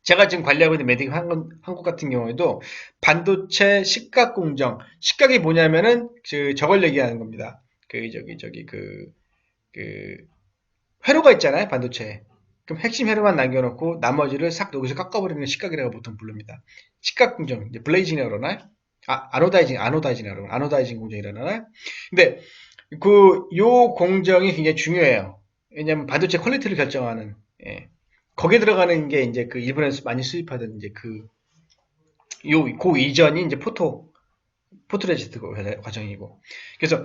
제가 지금 관리하고 있는 메딕 한국 같은 경우에도 반도체 식각 공정, 식각이 뭐냐면은 저걸 얘기하는 겁니다. 그 회로가 있잖아요, 반도체에. 그럼 핵심 회로만 남겨놓고 나머지를 싹 여기서 깎아버리는 걸 식각이라고 보통 부릅니다. 식각 공정, 이제 블레이징이라고 그러나요? 아노다이징 공정이라고 하나요? 근데 요 공정이 굉장히 중요해요. 왜냐면 반도체 퀄리티를 결정하는, 예. 거기에 들어가는 게 이제 일본에서 많이 수입하던 이제 이전이 이제 포토레지스트 과정이고. 그래서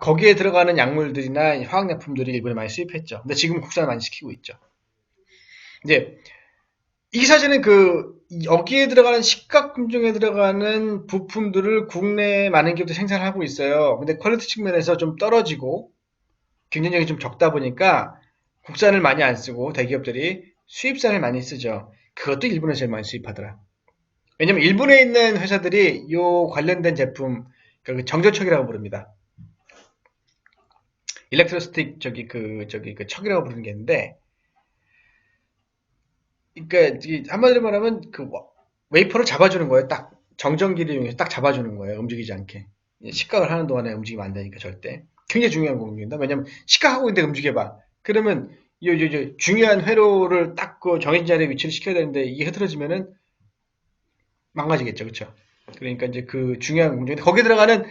거기에 들어가는 약물들이나 화학약품들이 일본에 많이 수입했죠. 근데 지금 국산을 많이 시키고 있죠. 이제 이 사실은 여기에 들어가는 식각 공정에 들어가는 부품들을 국내에 많은 기업들이 생산하고 있어요. 근데 퀄리티 측면에서 좀 떨어지고 경쟁력이 좀 적다 보니까 국산을 많이 안 쓰고 대기업들이 수입산을 많이 쓰죠. 그것도 일본에서 제일 많이 수입하더라. 왜냐면 일본에 있는 회사들이 요 관련된 제품, 정조척이라고 부릅니다. 일렉트로스틱 척이라고 부르는 게 있는데, 그러니까 한마디로 말하면 웨이퍼를 잡아주는 거예요. 딱 정전기를 이용해서 딱 잡아주는 거예요. 움직이지 않게. 식각을 하는 동안에 움직이면 안 되니까 절대. 굉장히 중요한 공정입니다. 왜냐면 식각하고 있는데 움직여봐. 그러면 중요한 회로를 딱 정해진 자리에 위치를 시켜야 되는데 이게 흐트러지면은 망가지겠죠, 그렇죠? 그러니까 이제 중요한 공정인데 거기에 들어가는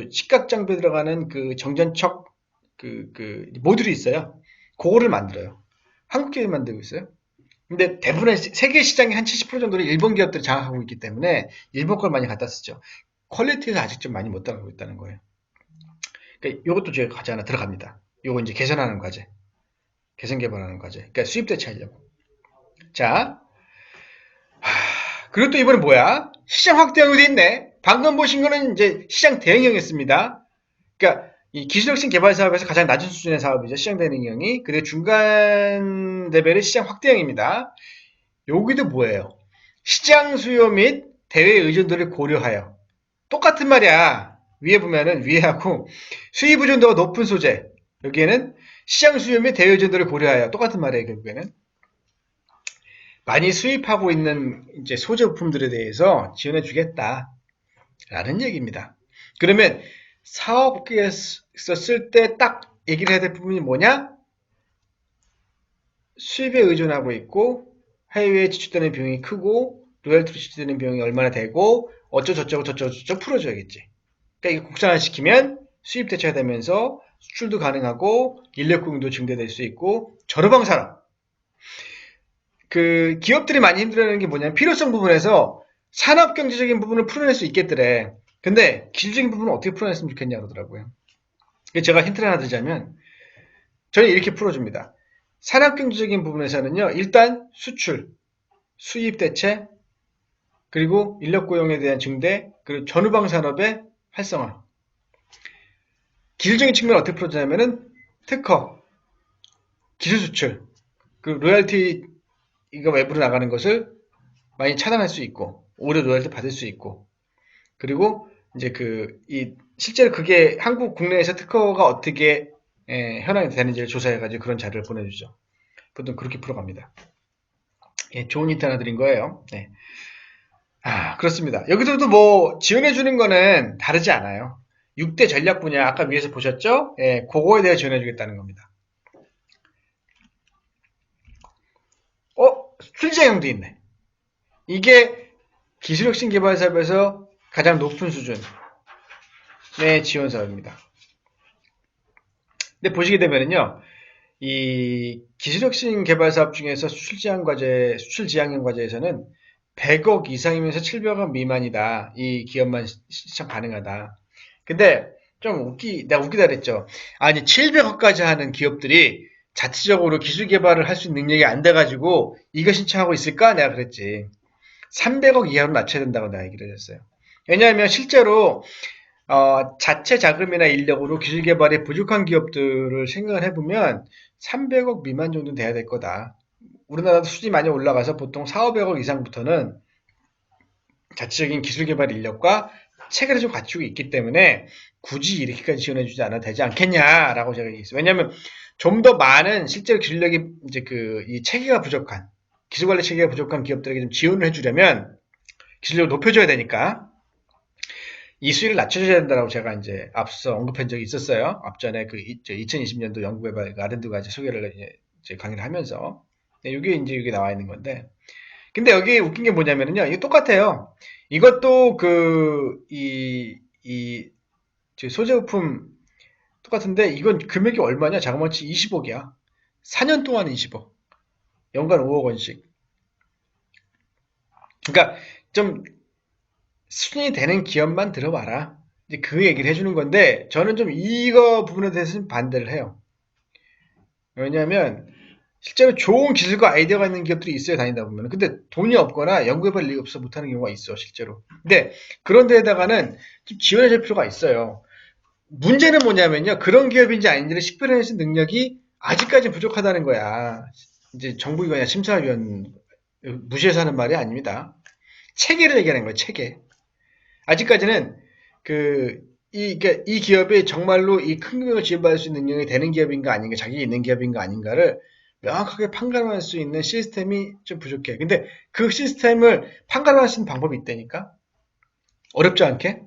식각 장비에 들어가는 정전척 모듈이 있어요. 그거를 만들어요. 한국 기업이 만들고 있어요. 근데 대부분의 세계 시장의 한 70% 정도를 일본 기업들이 장악하고 있기 때문에 일본 걸 많이 갖다 쓰죠. 퀄리티에서 아직 좀 많이 못 따라가고 있다는 거예요. 그러니까 이것도 제가 과제 하나 들어갑니다. 요거 이제 개선하는 과제. 개선 개발하는 과제. 그러니까 수입 대체하려고. 자, 그리고 또 이번에 뭐야? 시장 확대형이 있네. 방금 보신 거는 이제 시장 대응형이었습니다. 그러니까 이 기술혁신 개발 사업에서 가장 낮은 수준의 사업이죠. 시장 대응형이. 그리고 중간 레벨의 시장 확대형입니다. 여기도 뭐예요? 시장 수요 및 대외 의존도를 고려하여. 똑같은 말이야. 위에 보면은 위에하고 수입 의존도가 높은 소재. 여기에는 시장 수요 및 대외 의존도를 고려하여. 똑같은 말이에요. 결국에는. 많이 수입하고 있는 이제 소재 부품들에 대해서 지원해 주겠다. 라는 얘기입니다. 그러면 사업계에서 쓸 때 딱 얘기를 해야 될 부분이 뭐냐? 수입에 의존하고 있고 해외에 지출되는 비용이 크고 로열티로 지출되는 비용이 얼마나 되고 어쩌고저쩌고 풀어줘야겠지. 그러니까 이거 국산화시키면 수입 대체가 되면서 수출도 가능하고 인력 공유도 증대될 수 있고 저로방 산업. 기업들이 많이 힘들어하는 게 뭐냐면 필요성 부분에서 산업 경제적인 부분을 풀어낼 수 있겠더래. 근데 기술적인 부분은 어떻게 풀어냈으면 좋겠냐 그러더라고요. 제가 힌트를 하나 드리자면 저는 이렇게 풀어줍니다. 산업 경제적인 부분에서는요. 일단 수출, 수입 대체, 그리고 인력 고용에 대한 증대, 그리고 전후방 산업의 활성화. 기술적인 측면을 어떻게 풀어주냐면은 특허, 기술 수출, 그리고 로열티가 외부로 나가는 것을 많이 차단할 수 있고 오히려 로열티 받을 수 있고 그리고 이제 실제로 그게 한국 국내에서 특허가 어떻게 현황이 되는지를 조사해가지고 그런 자료를 보내주죠. 보통 그렇게 풀어갑니다. 예, 좋은 힌트 하나 드린 거예요. 네. 그렇습니다. 여기서도 뭐 지원해주는 거는 다르지 않아요. 6대 전략 분야 아까 위에서 보셨죠? 예, 그거에 대해 지원해주겠다는 겁니다. 수출자형도 있네. 이게 기술혁신 개발 사업에서 가장 높은 수준의 지원 사업입니다. 근데 보시게 되면은요, 이 기술혁신 개발 사업 중에서 수출 지향형 과제에서는 100억 이상이면서 700억 미만이다. 이 기업만 시청 가능하다. 근데 내가 웃기다 그랬죠. 아니, 700억까지 하는 기업들이 자체적으로 기술 개발을 할 수 있는 능력이 안 돼가지고 이거 신청하고 있을까? 내가 그랬지. 300억 이하로 낮춰야 된다고 내가 얘기를 했어요. 왜냐하면 실제로 자체 자금이나 인력으로 기술 개발에 부족한 기업들을 생각을 해보면 300억 미만 정도는 돼야 될 거다. 우리나라도 수준이 많이 올라가서 보통 4, 500억 이상부터는 자체적인 기술 개발 인력과 체계를 좀 갖추고 있기 때문에 굳이 이렇게까지 지원해주지 않아도 되지 않겠냐라고 제가 얘기했어요. 왜냐하면 좀 더 많은 실제로 기술력이 이제 이 체계가 부족한 기술관리 체계가 부족한 기업들에게 좀 지원을 해주려면 기술력을 높여줘야 되니까 이 수위를 낮춰줘야 된다고 제가 이제 앞서 언급한 적이 있었어요. 앞전에 2020년도 연구개발 아랜드가 이제 소개를 이제 강의를 하면서 이게 나와 있는 건데 근데 여기 웃긴 게 뭐냐면요 이게 똑같아요. 이것도 소재부품 똑같은데 이건 금액이 얼마냐? 자그마치 20억이야. 4년 동안 20억. 연간 5억 원씩. 그러니까 좀 수준이 되는 기업만 들어봐라. 이제 그 얘기를 해주는 건데 저는 좀 이거 부분에 대해서는 반대를 해요. 왜냐하면 실제로 좋은 기술과 아이디어가 있는 기업들이 있어요, 다니다 보면. 근데 돈이 없거나 연구개발 력이 없어 못하는 경우가 있어, 실제로. 근데 그런 데에다가는 좀 지원해줄 필요가 있어요. 문제는 뭐냐면요. 그런 기업인지 아닌지를 식별해낼 수 있는 능력이 아직까지 부족하다는 거야. 이제 정부기관이나 심사위원 무시해서 하는 말이 아닙니다. 체계를 얘기하는 거예요, 체계. 아직까지는 그러니까 이 기업이 정말로 이 큰 금액을 지원받을 수 있는 능력이 되는 기업인가 아닌가, 자기가 있는 기업인가 아닌가를 명확하게 판단할 수 있는 시스템이 좀 부족해. 근데 그 시스템을 판단할 수 있는 방법이 있다니까? 어렵지 않게?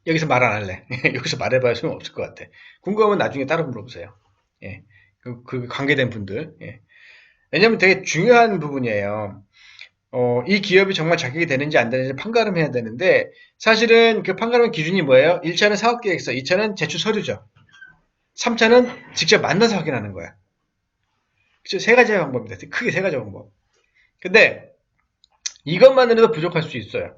여기서 말 안 할래. 여기서 말해봐야 소용없을 것 같아. 궁금하면 나중에 따로 물어보세요. 예. 그 관계된 분들. 예. 왜냐면 되게 중요한 부분이에요. 이 기업이 정말 자격이 되는지 안 되는지 판가름 해야 되는데, 사실은 그 판가름 기준이 뭐예요? 1차는 사업계획서, 2차는 제출 서류죠. 3차는 직접 만나서 확인하는 거야. 그쵸? 세 가지의 방법입니다. 크게 세 가지 방법. 근데, 이것만으로도 부족할 수 있어요.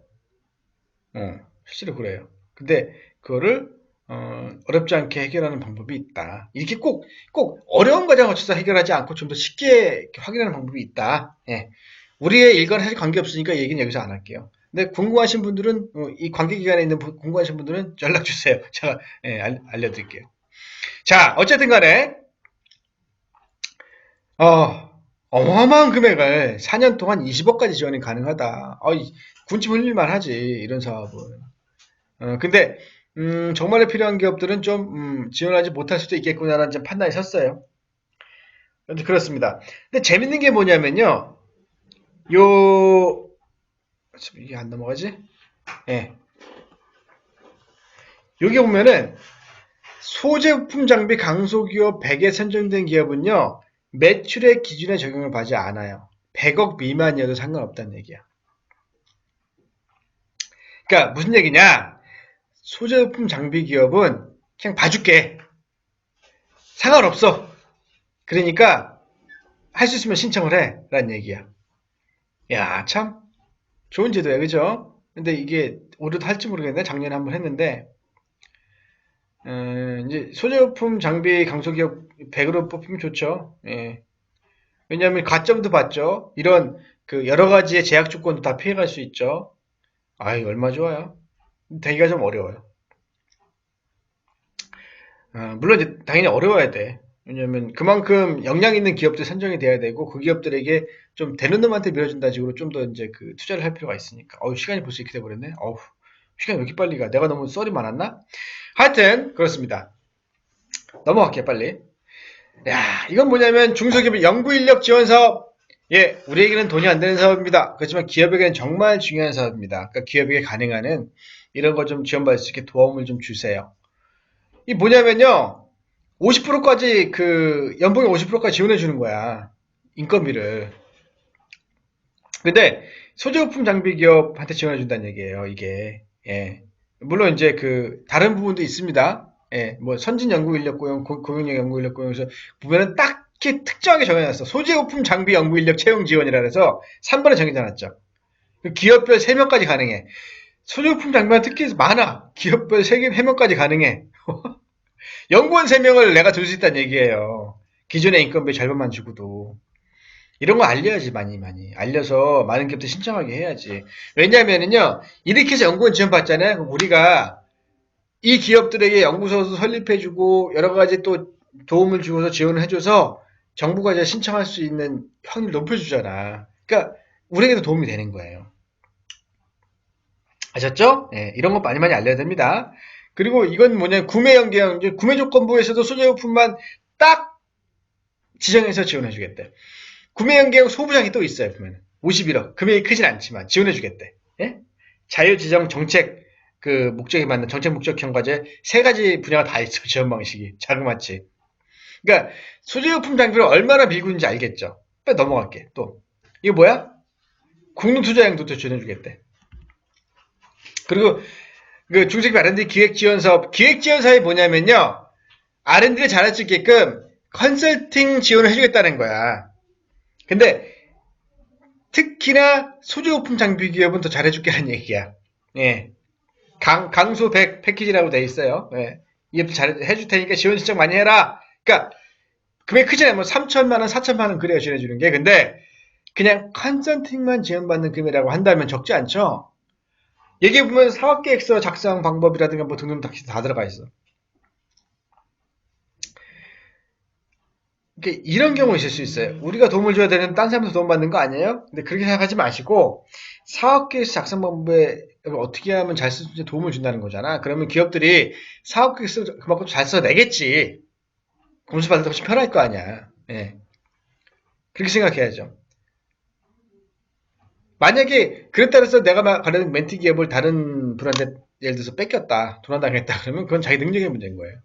실제로 그래요. 근데, 그거를, 어렵지 않게 해결하는 방법이 있다. 이렇게 꼭 어려운 과정을 거쳐서 해결하지 않고 좀 더 쉽게 확인하는 방법이 있다. 예. 우리의 일과는 사실 관계없으니까 얘기는 여기서 안 할게요. 근데 궁금하신 분들은 이 관계기관에 있는 궁금하신 분들은 연락 주세요. 제가 알려드릴게요. 자, 어쨌든 간에 어마어마한 금액을 4년 동안 20억까지 지원이 가능하다. 군침 흘릴만 하지 이런 사업은. 근데 정말로 필요한 기업들은 좀 지원하지 못할 수도 있겠구나라는 좀 판단이 섰어요. 그렇습니다. 근데 재밌는 게 뭐냐면요. 이게 안 넘어가지? 예. 여기 보면은 소재부품 장비 강소기업 100에 선정된 기업은요. 매출의 기준에 적용을 받지 않아요. 100억 미만이어도 상관없다는 얘기야. 그러니까 무슨 얘기냐? 소재부품 장비 기업은 그냥 봐줄게. 상관없어. 그러니까 할 수 있으면 신청을 해. 라는 얘기야. 야, 참 좋은 제도야. 그죠? 근데 이게 올해도 할지 모르겠네. 작년에 한번 했는데 이제 소재부품 장비 강소기업 100으로 뽑히면 좋죠. 예. 왜냐하면 가점도 받죠. 이런 여러 가지의 제약 조건도 다 피해갈 수 있죠. 아이, 얼마 좋아요. 되기가 좀 어려워요. 물론 이제 당연히 어려워야 돼. 왜냐면 그만큼 역량 있는 기업들 선정이 돼야 되고 그 기업들에게 좀 되는 놈한테 밀어준다 식으로 좀 더 이제 투자를 할 필요가 있으니까. 시간이 벌써 이렇게 돼버렸네. 시간이 왜 이렇게 빨리 가? 내가 너무 썰이 많았나? 하여튼 그렇습니다. 넘어갈게요, 빨리. 야, 이건 뭐냐면 중소기업 연구인력 지원 사업. 예, 우리에게는 돈이 안 되는 사업입니다. 그렇지만 기업에게는 정말 중요한 사업입니다. 그러니까 기업에게 가능한 이런 거 좀 지원받을 수 있게 도움을 좀 주세요. 이 뭐냐면요. 50%까지 연봉의 50%까지 지원해 주는 거야. 인건비를. 근데 소재부품 장비 기업한테 지원해 준다는 얘기예요, 이게. 예. 물론 이제 다른 부분도 있습니다. 예. 뭐 선진 연구 인력 고용, 고용력 연구 인력 고용에서 보면은 딱히 특정하게 정해놨어. 소재부품 장비 연구 인력 채용 지원이라 해서 3번에 정해져놨죠. 기업별 3명까지 가능해. 소재부품 장비만 특히 많아. 기업별 3명까지 가능해. 연구원 3명을 내가 들 수 있다는 얘기예요. 기존의 인건비 절반만 주고도. 이런 거 알려야지, 많이. 알려서 많은 기업들 신청하게 해야지. 왜냐면은요, 이렇게 해서 연구원 지원 받잖아요. 그럼 우리가 이 기업들에게 연구소도 설립해주고, 여러 가지 또 도움을 주고서 지원을 해줘서 정부가 이제 신청할 수 있는 확률을 높여주잖아. 그러니까, 우리에게도 도움이 되는 거예요. 아셨죠? 네, 이런 거 많이 알려야 됩니다. 그리고 이건 뭐냐면 구매 연계형, 구매 조건부에서도 소재용품만 딱 지정해서 지원해주겠대. 구매연계형 소부장이 또 있어요. 보면 51억. 금액이 크진 않지만 지원해주겠대. 예? 자율지정 정책 그 목적에 맞는 정책 목적형 과제 세 가지 분야가 다 있어. 지원 방식이 자그마치. 그러니까 소재용품 장비를 얼마나 밀고 있는지 알겠죠. 빨리 넘어갈게. 또 이거 뭐야? 국민투자형도 또 지원해주겠대. 그리고 그 중소기업 R&D 기획지원사업 기획지원사업이 뭐냐면요. R&D를 잘할 수 있게끔 컨설팅 지원을 해주겠다는 거야. 근데 특히나 소재용품 장비 기업은 더 잘해줄게라는 얘기야. 예. 강소 100 패키지라고 돼 있어요. 예. 이것도 잘 해줄 테니까 지원 신청 많이 해라. 그러니까 금액 크지 않으면 3천만 원, 4천만 원 그래야 지원해주는 게. 근데 그냥 컨설팅만 지원받는 금액이라고 한다면 적지 않죠. 얘기해 보면 사업계획서 작성 방법이라든가 뭐 등등 다 들어가 있어. 이런 경우 있을 수 있어요. 우리가 도움을 줘야 되는 딴 사람한테 도움 받는 거 아니에요? 근데 그렇게 생각하지 마시고 사업계획서 작성 방법에 어떻게 하면 잘 쓸 수 있는지 도움을 준다는 거잖아. 그러면 기업들이 사업계획서 그만큼 잘 써내겠지. 공수 받을 때 훨씬 편할 거 아니야. 예. 그렇게 생각해야죠. 만약에 그랬다 해서 내가 관련 멘티 기업을 다른 분한테 예를 들어서 뺏겼다, 도난당했다 그러면 그건 자기 능력의 문제인 거예요.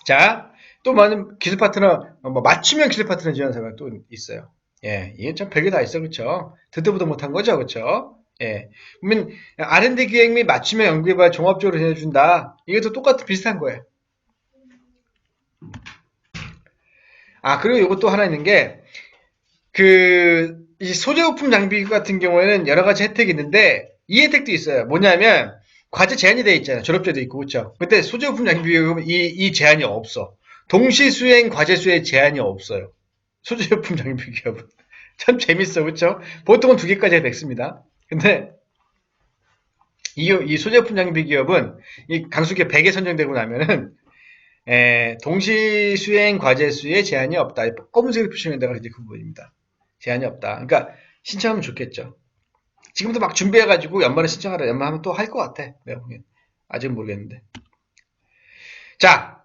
자, 또 많은 기술 파트너, 뭐 맞춤형 기술 파트너 지원사가 또 있어요. 예, 이게 참 별게 다 있어, 그쵸? 듣도 보도 못한 거죠, 그쵸? 예. 그러면 R&D 기획 및 맞춤형 연구개발 종합적으로 해준다. 이것도 똑같은 비슷한 거예요. 아, 그리고 이것도 하나 있는 게, 이 소재용품 장비 같은 경우에는 여러 가지 혜택이 있는데, 이 혜택도 있어요. 뭐냐면, 과제 제한이 돼 있잖아요. 졸업제도 있고, 그쵸? 근데 소재용품 장비 기업은 이 제한이 없어. 동시 수행 과제 수에 제한이 없어요. 소재용품 장비 기업은. 참 재밌어, 그쵸? 보통은 2개까지 냈습니다. 근데, 이 소재용품 장비 기업은, 이 강수기업 100에 선정되고 나면은, 동시 수행 과제 수에 제한이 없다. 검은색으로 표시된 데가 이제 그 부분입니다. 제한이 없다. 그러니까 신청하면 좋겠죠. 지금도 막 준비해가지고 연말에 신청하라. 연말하면 또 할 것 같아. 내가 보기엔. 아직은 모르겠는데. 자,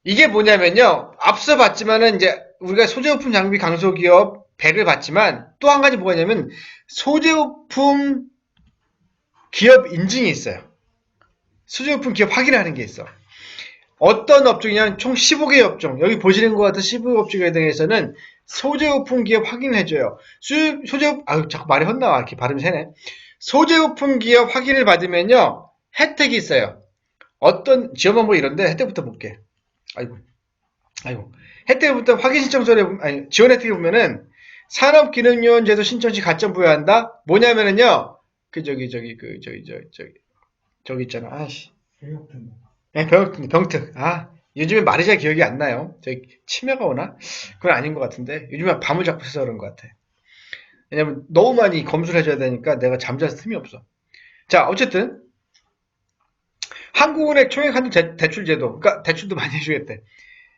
이게 뭐냐면요. 앞서 봤지만은 이제 우리가 소재용품 장비 강소기업 100을 봤지만 또 한 가지 뭐가 있냐면 소재용품 기업 인증이 있어요. 소재용품 기업 확인하는 게 있어. 어떤 업종이냐면 총 15개 업종, 여기 보시는 것 같은 15개 업종에 대해서는 소재용품 기업 확인을 해줘요. 자꾸 말이 헛나와. 이렇게 발음이 새네. 소재용품 기업 확인을 받으면요, 혜택이 있어요. 어떤, 지원만 뭐 이런데, 혜택부터 볼게. 아이고. 혜택부터 확인 신청서를, 지원 혜택을 보면은, 산업기능요원제도 신청 시 가점 부여한다? 뭐냐면은요, 저기 있잖아. 아씨. 네, 병특. 아, 요즘에 말이 잘 기억이 안 나요. 치매가 오나? 그건 아닌 것 같은데. 요즘에 밤을 자꾸 새서 그런 것 같아. 왜냐면 너무 많이 검수를 해줘야 되니까 내가 잠잘 틈이 없어. 자, 어쨌든 한국은행 총액한도 대출제도. 그러니까 대출도 많이 해주겠대.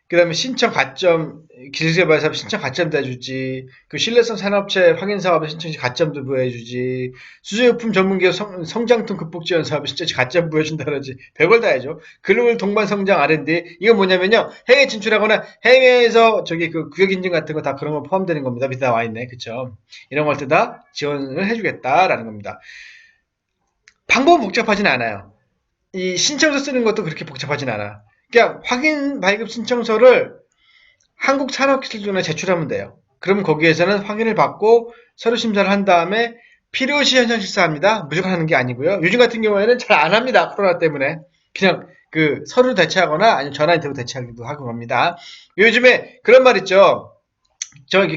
그 다음에 신청 가점, 기술개발 사업 신청 가점도 해주지, 그 신뢰성 산업체 확인 사업에 신청 시 가점도 부여해주지, 수제용품 전문기업 성장통 극복 지원 사업에 신청 시 가점 부여해준다 그러지. 별걸 다 해줘. 글로벌 동반 성장 R&D. 이건 뭐냐면요. 해외 진출하거나 해외에서 그 구역 인증 같은 거 다 그런 거 포함되는 겁니다. 밑에 나와 있네. 그쵸? 이런 걸 다 지원을 해주겠다라는 겁니다. 방법은 복잡하진 않아요. 이 신청서 쓰는 것도 그렇게 복잡하진 않아. 그냥 확인 발급 신청서를 한국산업기술원에 제출하면 돼요. 그럼 거기에서는 확인을 받고 서류 심사를 한 다음에 필요시 현장 실사합니다. 무조건 하는 게 아니고요. 요즘 같은 경우에는 잘 안 합니다. 코로나 때문에. 그냥 그 서류 대체하거나 아니면 전화 인터뷰 대체하기도 하고 합니다. 요즘에 그런 말 있죠.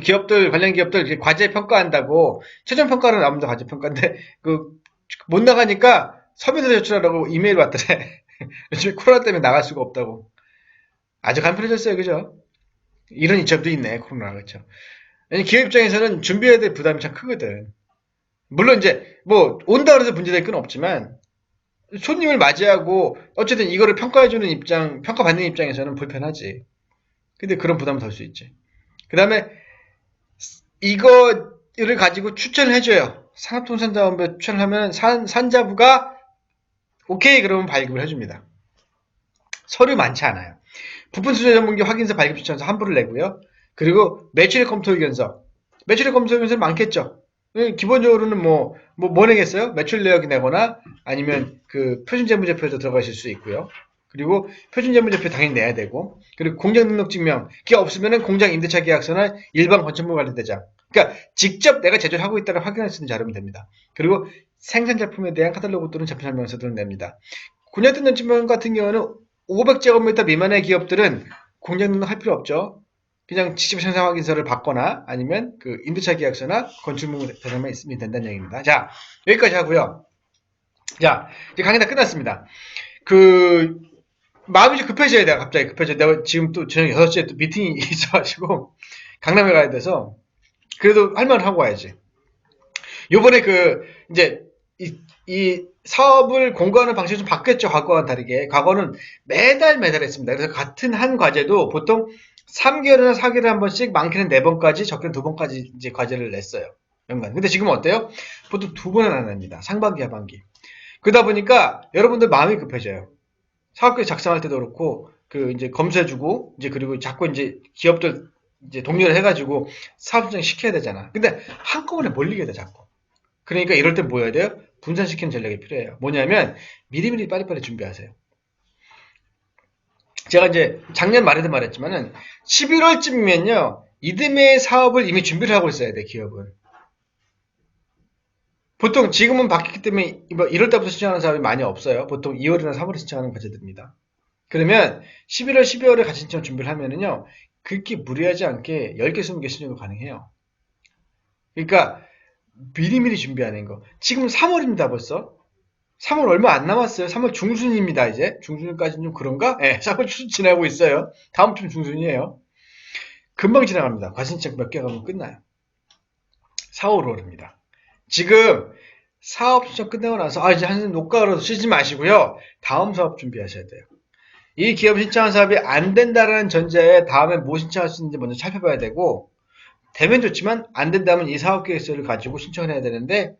기업들, 관련 기업들 과제 평가한다고 최종 평가는 나옵니다. 과제 평가인데 못 나가니까 서면으로 제출하라고 이메일 왔더래. 요즘에 코로나 때문에 나갈 수가 없다고. 아주 간편해졌어요. 그죠? 이런 이점도 있네. 코로나. 그렇죠? 기업 입장에서는 준비해야 될 부담이 참 크거든. 물론 이제 온다 그래서 문제될 건 없지만 손님을 맞이하고 어쨌든 이거를 평가해주는 입장, 평가받는 입장에서는 불편하지. 근데 그런 부담을 덜 수 있지. 그 다음에 이거를 가지고 추천을 해줘요. 산업통상자원부에 추천을 하면 산자부가 오케이 그러면 발급을 해줍니다. 서류 많지 않아요. 부품 수조 전문기 확인서 발급 신청서 환불을 내고요. 그리고 매출액 검토 의견서. 매출액 검토 의견서 많겠죠. 기본적으로는 뭐 내겠어요? 매출 내역이 내거나 아니면 그 표준재무제표에도 들어가실 수 있고요. 그리고 표준재무제표 당연히 내야 되고, 그리고 공장등록증명, 그게 없으면은 공장 임대차 계약서나 일반 건축물 관리대장. 그러니까 직접 내가 제조를 하고 있다는 확인할 수 있는 자료면 됩니다. 그리고 생산 제품에 대한 카탈로그 또는 제품 설명서들은 냅니다. 공장등록증명 같은 경우는 500제곱미터 미만의 기업들은 공장등록 할 필요 없죠. 그냥 직접 생산 확인서를 받거나 아니면 그 임대차 계약서나 건축물 대상만 있으면 된다는 얘기입니다. 자, 여기까지 하고요. 자, 이제 강의 다 끝났습니다. 마음이 좀 급해져야 돼요. 갑자기 급해져. 내가 지금 또 저녁 6시에 또 미팅이 있어가지고 강남에 가야 돼서 그래도 할 말을 하고 와야지. 요번에 이제 이 사업을 공고하는 방식이 좀 바뀌었죠. 과거와는 다르게. 과거는 매달 했습니다. 그래서 같은 한 과제도 보통 3개월이나 4개월에 한 번씩, 많게는 4번까지, 적게는 2번까지 이제 과제를 냈어요. 연간. 근데 지금은 어때요? 보통 2번은 안 냅니다. 상반기, 하반기. 그러다 보니까 여러분들 마음이 급해져요. 사업계획 작성할 때도 그렇고, 이제 검수해주고, 이제 그리고 자꾸 이제 기업들 이제 동료를 해가지고 사업 신청 시켜야 되잖아. 근데 한꺼번에 몰리게 돼, 자꾸. 그러니까 이럴 때 뭐 해야 돼요? 분산시키는 전략이 필요해요. 뭐냐면, 미리미리 빨리빨리 준비하세요. 제가 이제 작년 말에도 말했지만은 11월쯤이면요 이듬해 사업을 이미 준비를 하고 있어야 돼. 기업은 보통 지금은 바뀌기 때문에 1월 달부터 신청하는 사업이 많이 없어요. 보통 2월이나 3월에 신청하는 과제들입니다. 그러면 11월, 12월에 같이 신청 준비를 하면은요 그렇게 무리하지 않게 10개, 20개 신청도 가능해요. 그러니까 미리미리 준비하는 거. 지금 3월입니다 벌써. 3월 얼마 안 남았어요. 3월 중순입니다, 이제. 중순까지는 좀 그런가? 네, 3월 중순 지나고 있어요. 다음 주는 중순이에요. 금방 지나갑니다. 과신청 몇 개 가면 끝나요. 4월, 5월입니다. 지금 사업 신청 끝내고 나서, 이제 한 녹과라도 쉬지 마시고요. 다음 사업 준비하셔야 돼요. 이 기업 신청한 사업이 안 된다는 전제에 다음에 뭐 신청할 수 있는지 먼저 살펴봐야 되고, 되면 좋지만 안 된다면 이 사업 계획서를 가지고 신청을 해야 되는데,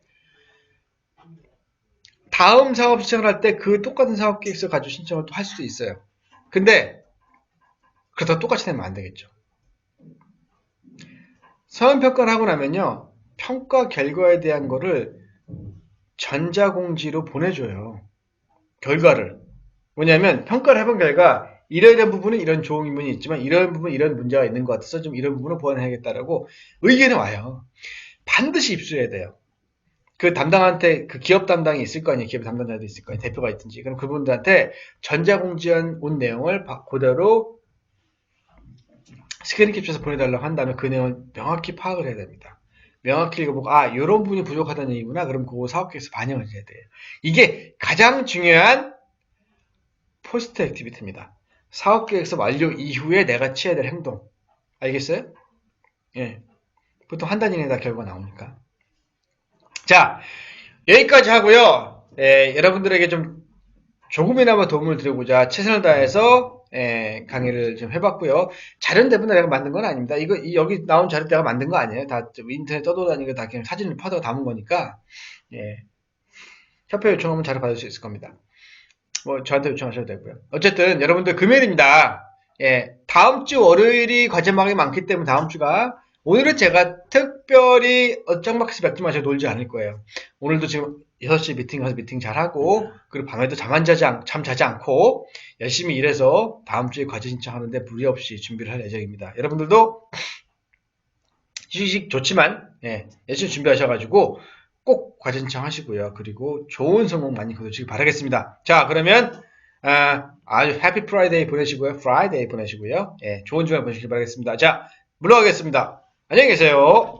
다음 사업 신청을 할 때 그 똑같은 사업 계획서 가지고 신청을 또 할 수도 있어요. 근데 그렇다고 똑같이 내면 안 되겠죠. 서면평가를 하고 나면요. 평가 결과에 대한 거를 전자공지로 보내줘요. 결과를. 뭐냐면 평가를 해본 결과 이러이러한 부분은 이런 좋은 부분이 있지만 이런 부분은 이런 문제가 있는 것 같아서 좀 이런 부분을 보완해야겠다라고 의견이 와요. 반드시 입수해야 돼요. 그 담당한테 그 기업 담당이 있을 거 아니에요. 기업 담당자도 있을 거 아니에요. 대표가 있든지. 그럼 그분들한테 전자공지한 온 내용을 그대로 스크린 캡처해서 보내달라고 한다면 그 내용을 명확히 파악을 해야 됩니다. 명확히 읽어보고 이런 부분이 부족하다는 얘기구나. 그럼 그거 사업계획에서 반영을 해야 돼요. 이게 가장 중요한 포스트 액티비티입니다. 사업계획서 완료 이후에 내가 취해야 될 행동. 알겠어요? 예. 보통 한 달 이내에 다 결과가 나오니까. 자, 여기까지 하고요. 여러분들에게 좀 조금이나마 도움을 드리고자 최선을 다해서 강의를 좀 해봤고요. 자료는 대부분 내가 만든 건 아닙니다. 여기 나온 자료 내가 만든 거 아니에요. 다 인터넷 떠돌아다니고 다 그냥 사진을 퍼다가 담은 거니까. 협회 요청하면 자료 받을 수 있을 겁니다. 뭐 저한테 요청하셔도 되고요. 어쨌든 여러분들 금요일입니다. 다음 주 월요일이 과제망이 많기 때문에 다음 주가 오늘은 제가 특별히 짱박스 맥주 마시고 놀지 않을 거예요. 오늘도 지금 6시 미팅 가서 미팅 잘하고 그리고 밤에도 잠 자지 않고 열심히 일해서 다음 주에 과제 신청하는데 무리 없이 준비를 할 예정입니다. 여러분들도 휴식 좋지만 열심히 준비하셔가지고 꼭 과제 신청하시고요. 그리고 좋은 성공 많이 거두시기 바라겠습니다. 자, 그러면 아주 해피 프라이데이 보내시고요. 좋은 주말 보내시기 바라겠습니다. 자, 물러가겠습니다. 안녕히 계세요.